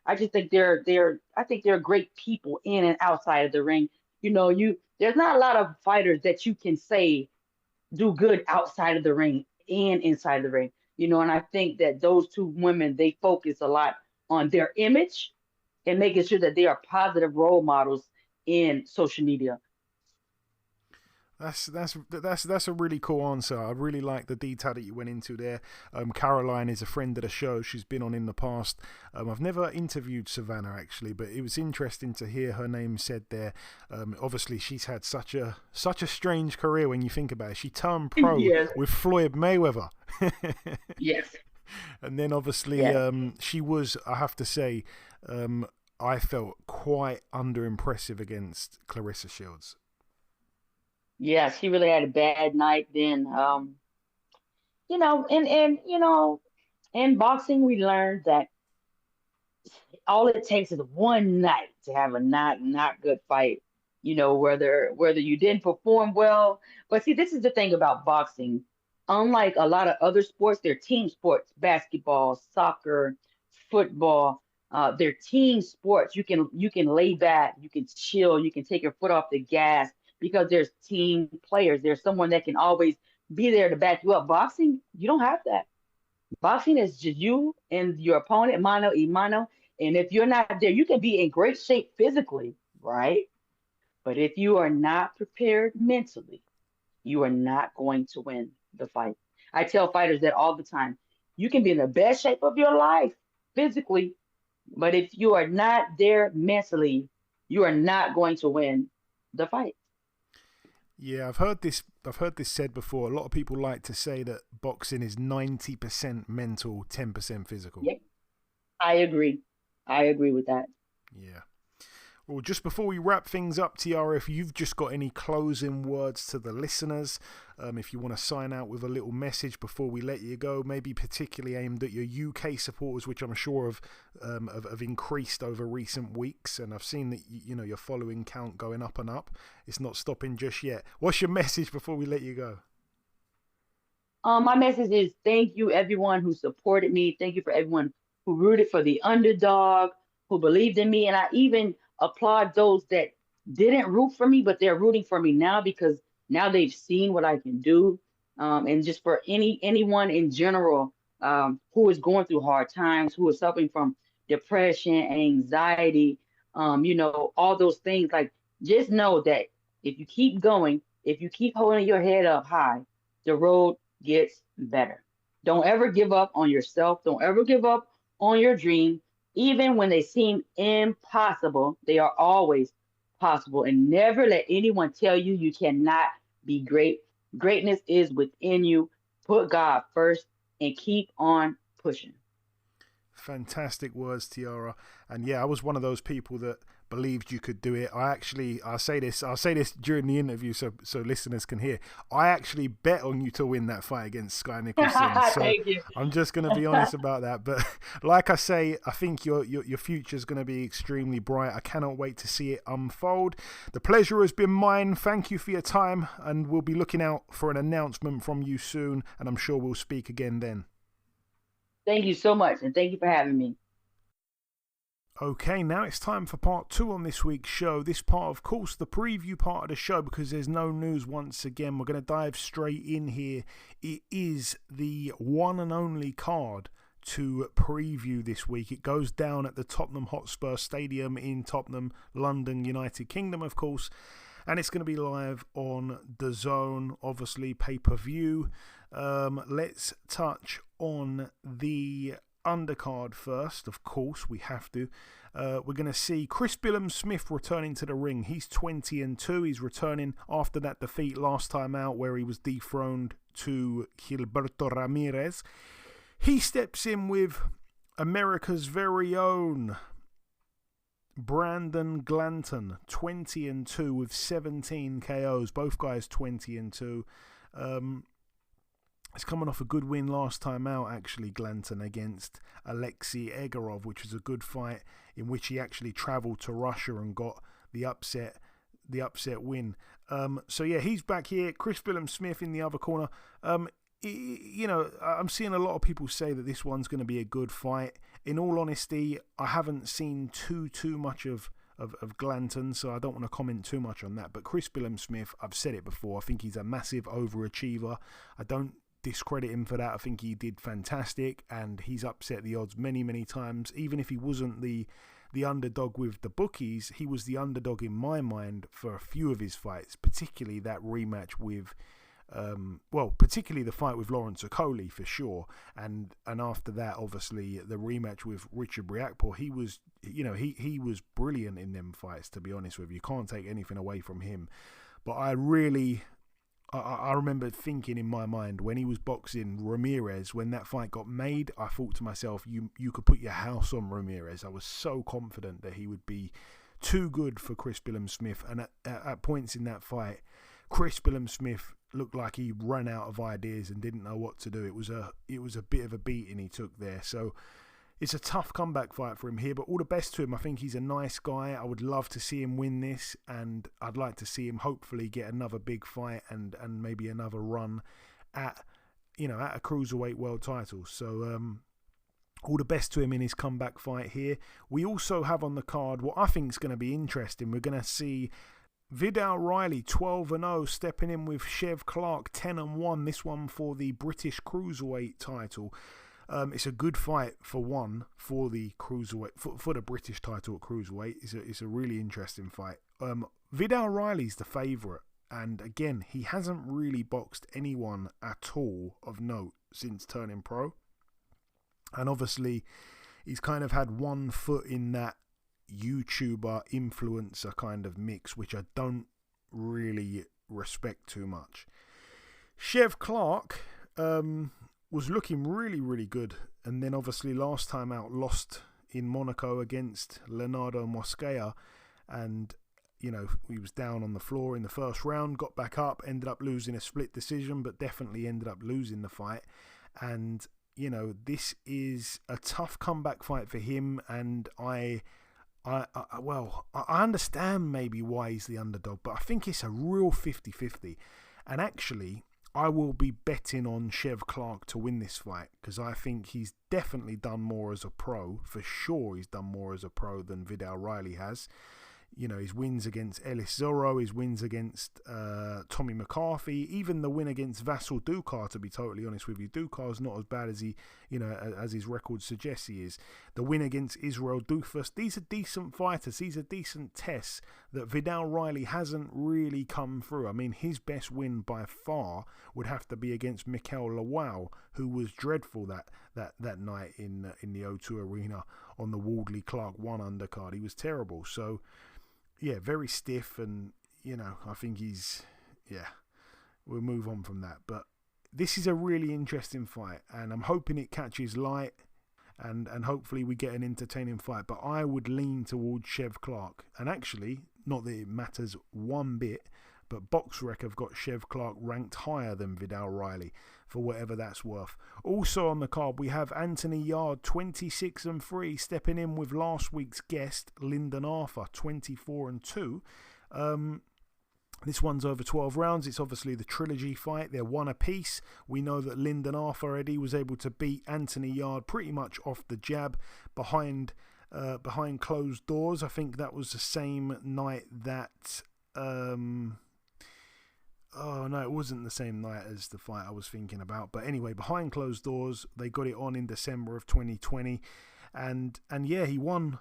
[SPEAKER 10] I just think they're great people in and outside of the ring. There's not a lot of fighters that you can say do good outside of the ring and inside the ring. And I think that those two women, they focus a lot on their image and making sure that they are positive role models in social media.
[SPEAKER 8] That's a really cool answer. I really like the detail that you went into there. Caroline is a friend of the show. She's been on in the past. I've never interviewed Savannah actually, but it was interesting to hear her name said there. Obviously, she's had such a strange career when you think about it. She turned pro with Floyd Mayweather.
[SPEAKER 10] Yes.
[SPEAKER 8] And then obviously she was, I have to say, I felt quite underimpressive against Clarissa Shields.
[SPEAKER 10] Yeah, she really had a bad night then. In boxing we learned that all it takes is one night to have a not good fight. Whether you didn't perform well. But see, this is the thing about boxing. unlike a lot of other sports, they're team sports, basketball, soccer, football. They're team sports. You can lay back, you can chill, you can take your foot off the gas because there's team players. There's someone that can always be there to back you up. Boxing, you don't have that. Boxing is just you and your opponent, mano y mano. And if you're not there, you can be in great shape physically, right? But if you are not prepared mentally, you are not going to win the fight. I tell fighters that all the time. You can be in the best shape of your life physically, but if you are not there mentally, you are not going to win the fight.
[SPEAKER 8] Yeah, I've heard this. I've heard this said before. A lot of people like to say that boxing is 90% mental, 10% physical.
[SPEAKER 10] Yep, I agree. I agree with that.
[SPEAKER 8] Yeah. Well, just before we wrap things up, Tiara, if you've just got any closing words to the listeners, if you want to sign out with a little message before we let you go, maybe particularly aimed at your UK supporters, which I'm sure have increased over recent weeks, and I've seen that your following count going up and up. It's not stopping just yet. What's your message before we let you go?
[SPEAKER 10] My message is thank you, everyone who supported me. Thank you for everyone who rooted for the underdog, who believed in me, and I even applaud those that didn't root for me, but they're rooting for me now because now they've seen what I can do. And just for anyone in general who is going through hard times, who is suffering from depression, anxiety, all those things, like just know that if you keep going, if you keep holding your head up high, the road gets better. Don't ever give up on yourself. Don't ever give up on your dream. Even when they seem impossible, they are always possible. And never let anyone tell you you cannot be great. Greatness is within you. Put God first and keep on pushing.
[SPEAKER 8] Fantastic words, Tiara. And yeah, I was one of those people that believed you could do it. I'll say this during the interview so listeners can hear. I actually bet on you to win that fight against Skye Nicolson. So
[SPEAKER 10] Thank you.
[SPEAKER 8] I'm just going to be honest about that. But like I say, I think your future is going to be extremely bright. I cannot wait to see it unfold. The pleasure has been mine. Thank you for your time, and we'll be looking out for an announcement from you soon, and I'm sure we'll speak again then.
[SPEAKER 10] Thank you so much, and thank you for having me.
[SPEAKER 8] Okay, now it's time for part 2 on this week's show. This part, of course, the preview part of the show, because there's no news once again. We're going to dive straight in here. It is the one and only card to preview this week. It goes down at the Tottenham Hotspur Stadium in Tottenham, London, United Kingdom, of course. And it's going to be live on DAZN, obviously pay-per-view. Let's touch on the undercard first. Of course, we have to. We're going to see Chris Billam-Smith returning to the ring. He's 20-2. He's returning after that defeat last time out where he was dethroned to Gilberto Ramirez. He steps in with America's very own Brandon Glanton, 20-2 with 17 KOs. Both guys 20-2. He's coming off a good win last time out, actually, Glanton, against Alexei Egorov, which was a good fight in which he actually travelled to Russia and got the upset win. So yeah, he's back here. Chris Billam-Smith in the other corner. I'm seeing a lot of people say that this one's going to be a good fight. In all honesty, I haven't seen too much of Glanton, so I don't want to comment too much on that. But Chris Billam-Smith, I've said it before, I think he's a massive overachiever. I don't discredit him for that. I think he did fantastic, and he's upset the odds many times. Even if he wasn't the underdog with the bookies, he was the underdog in my mind for a few of his fights, particularly that rematch with particularly the fight with Lawrence Okoli for sure, and after that, obviously the rematch with Richard Briakpor. He was he was brilliant in them fights, to be honest with you. Can't take anything away from him. But I remember thinking in my mind when he was boxing Ramirez, when that fight got made, I thought to myself, you could put your house on Ramirez. I was so confident that he would be too good for Chris Billam-Smith, and at points in that fight, Chris Billam-Smith looked like he ran out of ideas and didn't know what to do. It was a bit of a beating he took there. So it's a tough comeback fight for him here, but all the best to him. I think he's a nice guy. I would love to see him win this, and I'd like to see him hopefully get another big fight and maybe another run at at a cruiserweight world title. So all the best to him in his comeback fight here. We also have on the card what I think is going to be interesting. We're going to see Vidal Riley 12-0 stepping in with Chev Clark 10-1. This one for the British cruiserweight title. It's a good fight for the cruiserweight for the British title at cruiserweight. It's a really interesting fight. Vidal Riley's the favourite, and again, he hasn't really boxed anyone at all of note since turning pro. And obviously, he's kind of had one foot in that YouTuber influencer kind of mix, which I don't really respect too much. Chev Clark was looking really, really good. And then obviously last time out lost in Monaco against Leonardo Mosquera. And, he was down on the floor in the first round, got back up, ended up losing a split decision, but definitely ended up losing the fight. And this is a tough comeback fight for him, and I understand maybe why he's the underdog, but I think it's a real 50-50. And actually, I will be betting on Chev Clark to win this fight, because I think he's definitely done more as a pro. For sure, he's done more as a pro than Vidal Riley has. His wins against Ellis Zorro, his wins against Tommy McCarthy, even the win against Vasyl Dukar, to be totally honest with you. Dukar's not as bad as as his record suggests he is. The win against Israel Dufus, these are decent fighters, these are decent tests that Vidal Riley hasn't really come through. I mean, his best win by far would have to be against Mikel Lawal, who was dreadful that night in the O2 Arena on the Wardley Clark 1 undercard. He was terrible. So yeah, very stiff, and I think we'll move on from that. But this is a really interesting fight, and I'm hoping it catches light, and hopefully we get an entertaining fight. But I would lean towards Chev Clark, and actually, not that it matters one bit, but BoxRec have got Chev Clark ranked higher than Vidal Riley, for whatever that's worth. Also on the card, we have Anthony Yarde, 26-3, stepping in with last week's guest, Lyndon Arthur, 24-2. This one's over 12 rounds. It's obviously the trilogy fight. They're one apiece. We know that Lyndon Arthur, Eddie, was able to beat Anthony Yarde pretty much off the jab behind closed doors. I think that was the same night that... Oh, no, it wasn't the same night as the fight I was thinking about. But anyway, behind closed doors, they got it on in December of 2020. And yeah, he won,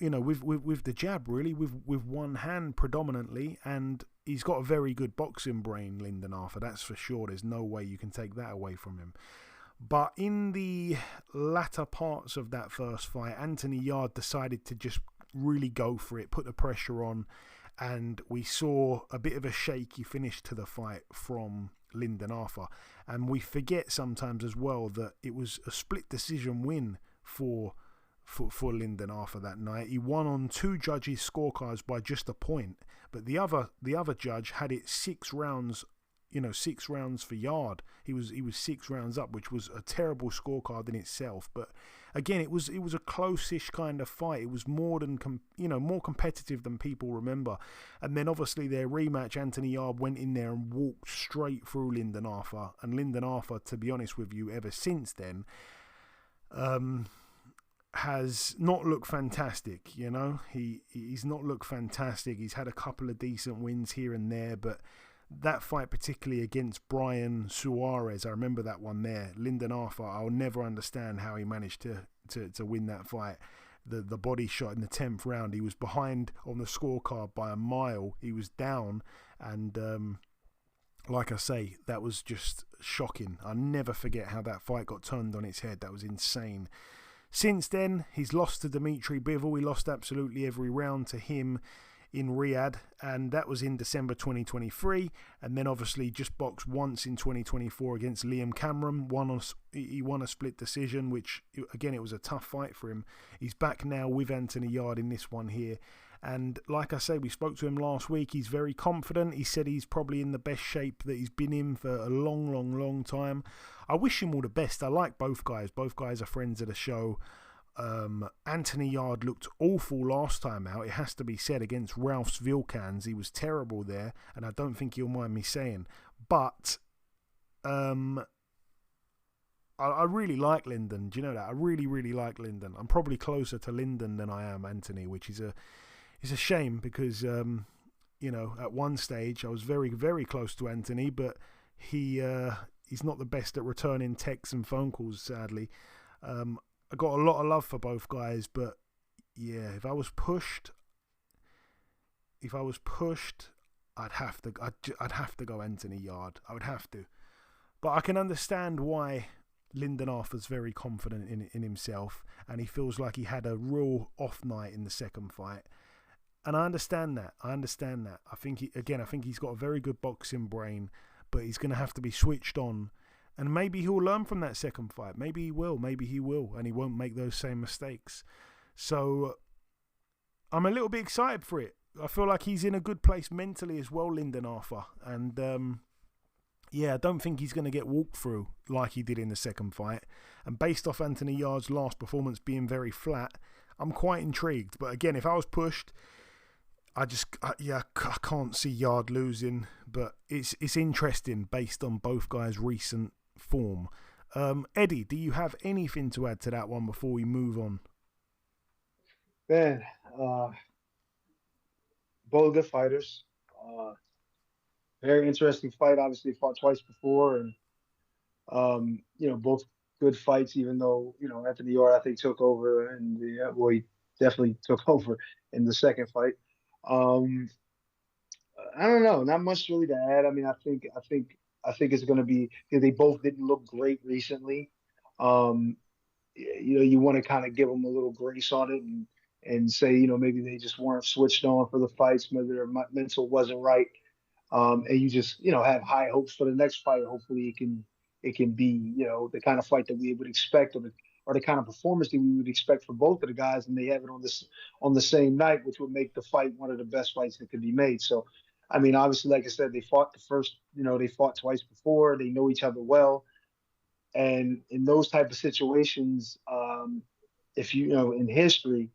[SPEAKER 8] with the jab, really, with one hand predominantly. And he's got a very good boxing brain, Lyndon Arthur, that's for sure. There's no way you can take that away from him. But in the latter parts of that first fight, Anthony Yarde decided to just really go for it, put the pressure on. And we saw a bit of a shaky finish to the fight from Lyndon Arthur. And we forget sometimes as well that it was a split decision win for Lyndon Arthur that night. He won on two judges' scorecards by just a point. But the other judge had it 6 rounds, 6 rounds for Yarde. He was 6 rounds up, which was a terrible scorecard in itself. But again, it was a close-ish kind of fight. It was more competitive than people remember. And then obviously their rematch, Anthony Yarde went in there and walked straight through Lyndon Arthur. And Lyndon Arthur, to be honest with you, ever since then, has not looked fantastic. He's not looked fantastic. He's had a couple of decent wins here and there, but that fight, particularly against Brian Suarez, I remember that one there. Lyndon Arthur, I'll never understand how he managed to win that fight. The body shot in the 10th round, he was behind on the scorecard by a mile. He was down, and like I say, that was just shocking. I'll never forget how that fight got turned on its head. That was insane. Since then, he's lost to Dimitri Bivol. He lost absolutely every round to him in Riyadh, and that was in December 2023. And then obviously just boxed once in 2024 against Liam Cameron. He won a split decision, which again, it was a tough fight for him. He's back now with Anthony Yarde in this one here, and like I say, we spoke to him last week. He's very confident. He said he's probably in the best shape that he's been in for a long time. I wish him all the best. I like both guys are friends of the show. Anthony Yarde looked awful last time out, it has to be said, against Ralphs Vilkans. He was terrible there, and I don't think he'll mind me saying. But I really like Lyndon. Do you know that? I really, really like Lyndon. I'm probably closer to Lyndon than I am Anthony, which is a shame because, at one stage I was very, very close to Anthony, but he's not the best at returning texts and phone calls, sadly. I got a lot of love for both guys, but yeah, if I was pushed, I'd have to go Anthony Yard. I would have to. But I can understand why Lyndon Arthur's very confident in himself, and he feels like he had a real off night in the second fight. And I understand that. I think he's got a very good boxing brain, but he's going to have to be switched on. And maybe he'll learn from that second fight. Maybe he will, and he won't make those same mistakes. So I'm a little bit excited for it. I feel like he's in a good place mentally as well, Lyndon Arthur. And I don't think he's going to get walked through like he did in the second fight. And based off Anthony Yard's last performance being very flat, I'm quite intrigued. But again, if I was pushed, I can't see Yard losing. But it's interesting based on both guys' recent form. Eddie, do you have anything to add to that one before we move on?
[SPEAKER 9] Man, both good fighters. Very interesting fight. Obviously, fought twice before, and both good fights. Even though Anthony Yard, I think, took over, and he definitely took over in the second fight. I don't know. Not much really to add. I mean, I think it's going to be because they both didn't look great recently. You want to kind of give them a little grace on it and say, maybe they just weren't switched on for the fights, maybe their mental wasn't right. And you just, have high hopes for the next fight. Hopefully it can be, the kind of fight that we would expect or the kind of performance that we would expect for both of the guys. And they have it on the same night, which would make the fight one of the best fights that could be made. So, I mean, obviously, like I said, they fought they fought twice before. They know each other well. And in those type of situations, if in history,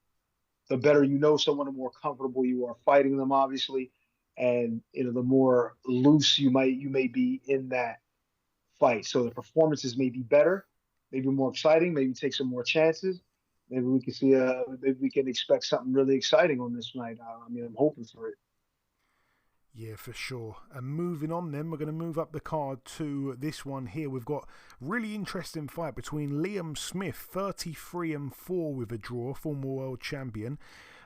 [SPEAKER 9] the better someone, the more comfortable you are fighting them, obviously, and the more loose you may be in that fight. So the performances may be better, maybe more exciting, maybe take some more chances. Maybe we can see maybe we can expect something really exciting on this night. I mean, I'm hoping for it.
[SPEAKER 8] Yeah, for sure. And moving on then, we're going to move up the card to this one here. We've got really interesting fight between Liam Smith, 33-4 with a draw, former world champion.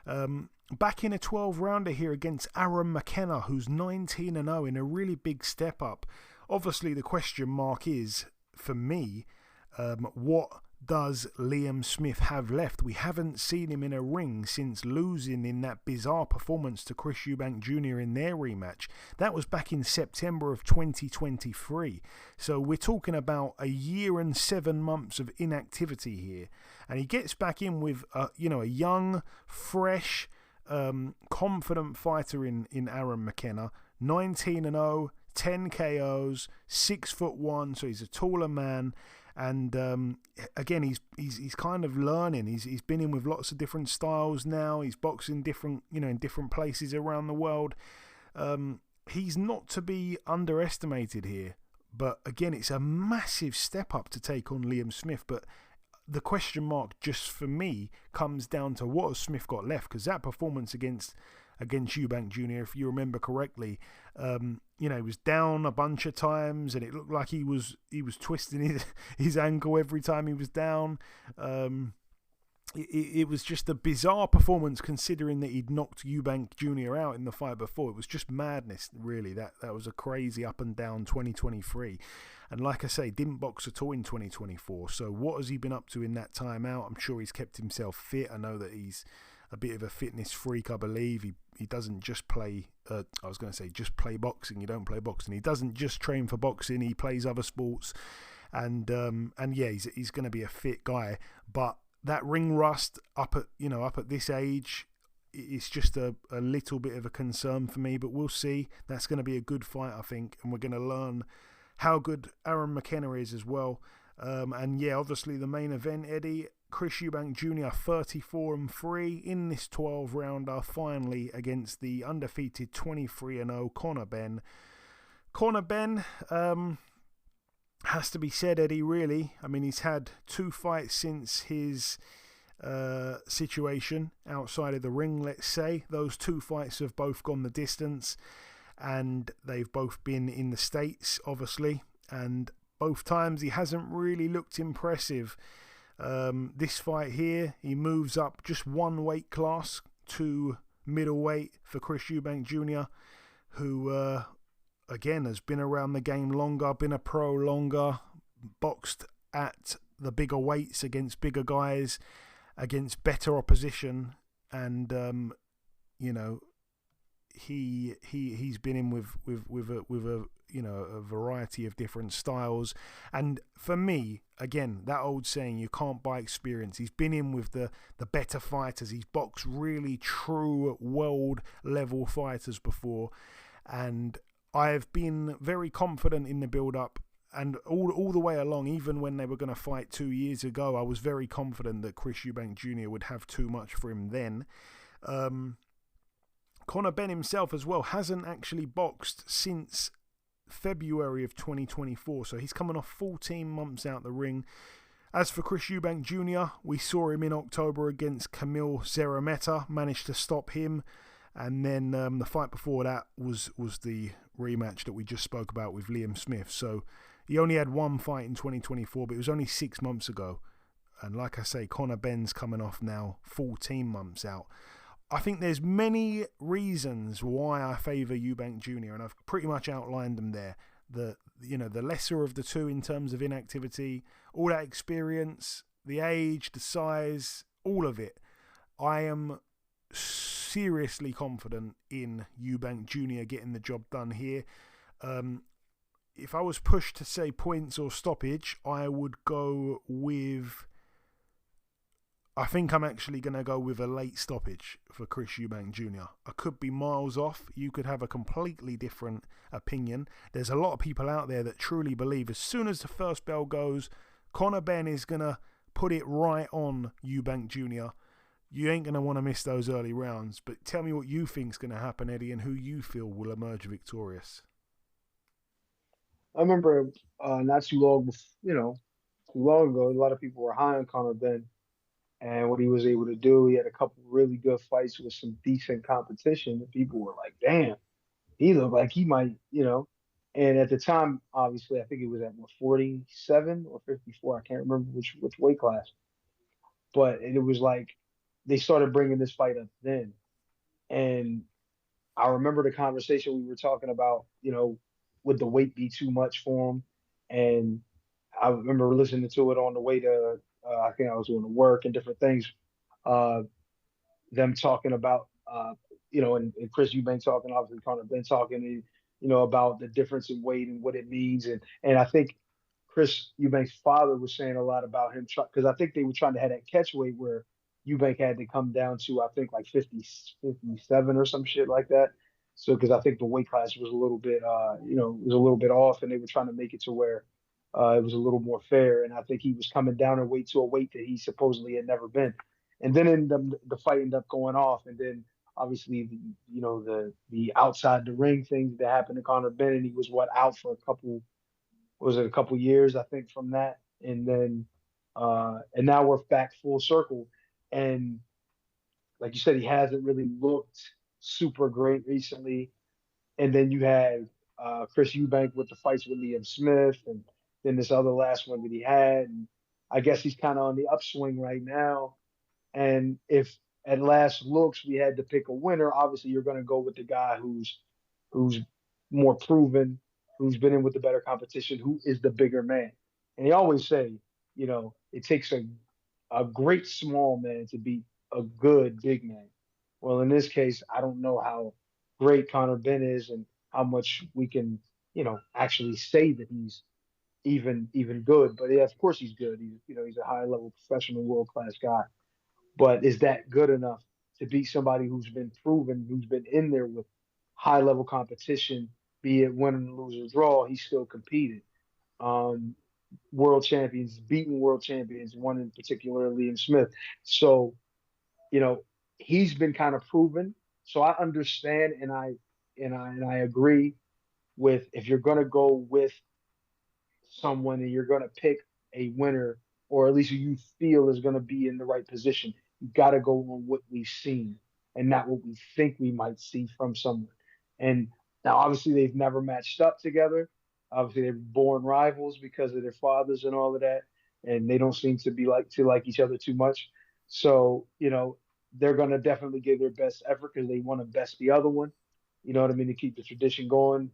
[SPEAKER 8] Back in a 12-rounder here against Aaron McKenna, who's 19-0 in a really big step up. Obviously, the question mark is, for me, what does Liam Smith have left? We haven't seen him in a ring since losing in that bizarre performance to Chris Eubank Jr. in their rematch. That was back in September of 2023. So we're talking about a year and 7 months of inactivity here. And he gets back in with a young, fresh, confident fighter in Aaron McKenna. 19-0, 10 KOs, 6'1", so he's a taller man. And again, he's kind of learning. He's been in with lots of different styles now. He's boxing different, in different places around the world. He's not to be underestimated here. But again, it's a massive step up to take on Liam Smith. But the question mark, just for me, comes down to what has Smith got left? Because that performance against Eubank Jr., if you remember correctly, he was down a bunch of times, and it looked like he was twisting his ankle every time he was down. It was just a bizarre performance considering that he'd knocked Eubank Jr. out in the fight before. It was just madness, really. That was a crazy up and down 2023. And like I say, didn't box at all in 2024. So what has he been up to in that time out? I'm sure he's kept himself fit. I know that he's a bit of a fitness freak, I believe. He doesn't just play, just play boxing. You don't play boxing. He doesn't just train for boxing. He plays other sports. And yeah, he's going to be a fit guy. But that ring rust up at this age, it's just a little bit of a concern for me. But we'll see. That's going to be a good fight, I think. And we're going to learn how good Aaron McKenna is as well. And yeah, obviously the main event, Eddie, Chris Eubank Jr. 34-3 in this 12-rounder, finally against the undefeated 23-0 Conor Benn. Conor Benn, has to be said, Eddie, really. I mean, he's had 2 fights since his situation outside of the ring, let's say. Those 2 fights have both gone the distance, and they've both been in the States, obviously, and both times he hasn't really looked impressive. This fight here, he moves up just 1 weight class to middleweight for Chris Eubank Jr., who again has been around the game longer, been a pro longer, boxed at the bigger weights against bigger guys, against better opposition, and you know, he's been in with a you know, a variety of different styles. And for me, again, that old saying, you can't buy experience. He's been in with the better fighters. He's boxed really true world level fighters before, and I've been very confident in the build up. And all the way along, even when they were going to fight 2 years ago, I was very confident that Chris Eubank Jr. would have too much for him then. Conor Benn himself as well hasn't actually boxed since February of 2024, so he's coming off 14 months out the ring. As for Chris Eubank Jr., we saw him in October against Kamil Szeremeta, managed to stop him, and then the fight before that was the rematch that we just spoke about with Liam Smith. So he only had 1 fight in 2024, but it was only 6 months ago. And like I say, Conor Benn's coming off now 14 months out. I think there's many reasons why I favour Eubank Jr., and I've pretty much outlined them there. The lesser of the two in terms of inactivity, all that experience, the age, the size, all of it. I am seriously confident in Eubank Jr. getting the job done here. If I was pushed to say points or stoppage, I would go with... I think I'm actually going to go with a late stoppage for Chris Eubank Jr. I could be miles off. You could have a completely different opinion. There's a lot of people out there that truly believe as soon as the first bell goes, Conor Benn is going to put it right on Eubank Jr. You ain't going to want to miss those early rounds. But tell me what you think's going to happen, Eddie, and who you feel will emerge victorious.
[SPEAKER 9] I remember not too long, too long ago, a lot of people were high on Conor Benn. And what he was able to do, he had a couple really good fights with some decent competition. And people were like, damn, he looked like he might, And at the time, obviously, I think it was at 47 or 54. I can't remember which weight class. But it was like they started bringing this fight up then. And I remember the conversation we were talking about, would the weight be too much for him? And I remember listening to it on the way to, I think I was doing the work and different things, them talking about, and Chris Eubank talking, obviously Conor Benn talking, about the difference in weight and what it means. And I think Chris Eubank's father was saying a lot about him, because I think they were trying to have that catch weight where Eubank had to come down to, I think, like 50, 57 or some shit like that. So, because I think the weight class was a little bit, was a little bit off, and they were trying to make it to where it was a little more fair. And I think he was coming down in weight to a weight that he supposedly had never been. And then the fight ended up going off. And then obviously, the outside the ring things that happened to Conor Benn, and he was out for a couple years, I think, from that. And then, and now we're back full circle. And like you said, he hasn't really looked super great recently. And then you had Chris Eubank with the fights with Liam Smith, and then this other last one that he had. And I guess he's kind of on the upswing right now. And if at last looks we had to pick a winner, obviously you're going to go with the guy who's more proven, who's been in with the better competition, who is the bigger man. And they always say, it takes a great small man to beat a good big man. Well, in this case, I don't know how great Conor Benn is and how much we can, actually say that he's even good. But yeah, of course he's good. He's a high level professional, world class guy. But is that good enough to beat somebody who's been proven, who's been in there with high level competition, be it win, lose, or draw? He still competed. World champions, beaten world champions, one in particular, Liam Smith. So, he's been kind of proven. So I understand, and I agree with, if you're going to go with someone and you're going to pick a winner, or at least who you feel is going to be in the right position, you got to go on what we've seen and not what we think we might see from someone. And now, obviously, they've never matched up together. Obviously, they're born rivals because of their fathers and all of that, and they don't seem to like each other too much. So, they're going to definitely give their best effort because they want to best the other one. You know what I mean? To keep the tradition going,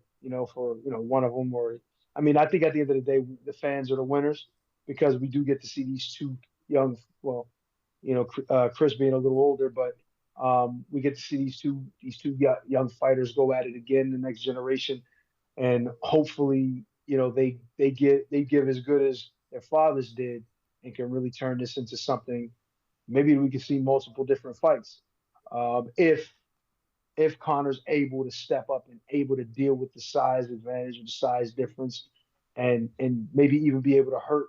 [SPEAKER 9] for, one of them. Or, I mean, I think at the end of the day, the fans are the winners because we do get to see these two young, Chris being a little older, but we get to see these two young fighters go at it again, the next generation. And hopefully, they give as good as their fathers did and can really turn this into something. Maybe we can see multiple different fights if Conor's able to step up and able to deal with the size advantage or the size difference, and maybe even be able to hurt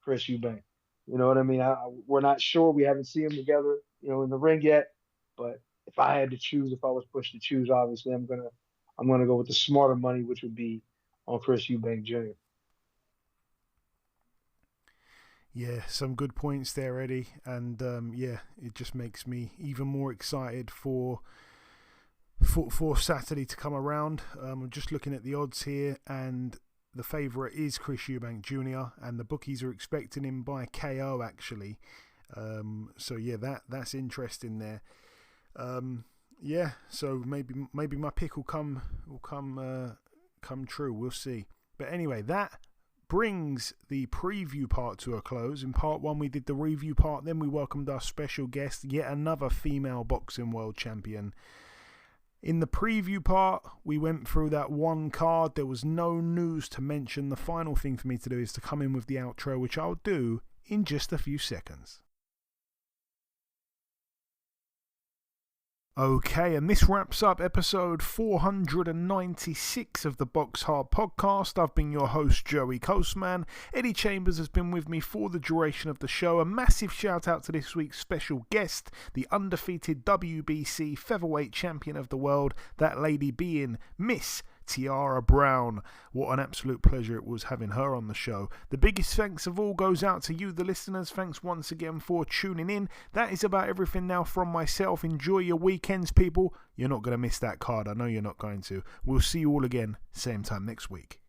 [SPEAKER 9] Chris Eubank. You know what I mean? We're not sure. We haven't seen them together, in the ring yet. But if I had to choose, if I was pushed to choose, obviously I'm gonna go with the smarter money, which would be on Chris Eubank Jr.
[SPEAKER 8] Yeah, some good points there, Eddie. And it just makes me even more excited for Saturday to come around. I'm just looking at the odds here, and the favourite is Chris Eubank Jr. and the bookies are expecting him by KO actually. So yeah, that's interesting there. So maybe my pick will come true. We'll see. But anyway, that brings the preview part to a close. In part one, we did the review part. Then we welcomed our special guest, yet another female boxing world champion. In the preview part, we went through that one card. There was no news to mention. The final thing for me to do is to come in with the outro, which I'll do in just a few seconds. Okay, and this wraps up episode 496 of the BoxHard Podcast. I've been your host, Joey Coastman. Eddie Chambers has been with me for the duration of the show. A massive shout out to this week's special guest, the undefeated WBC Featherweight Champion of the World, that lady being Miss Tiara Brown. What an absolute pleasure it was having her on the show. The biggest thanks of all goes out to you, the listeners. Thanks once again for tuning in. That is about everything now from myself. Enjoy your weekends, people. You're not going to miss that card. I know you're not going to. We'll see you all again, same time next week.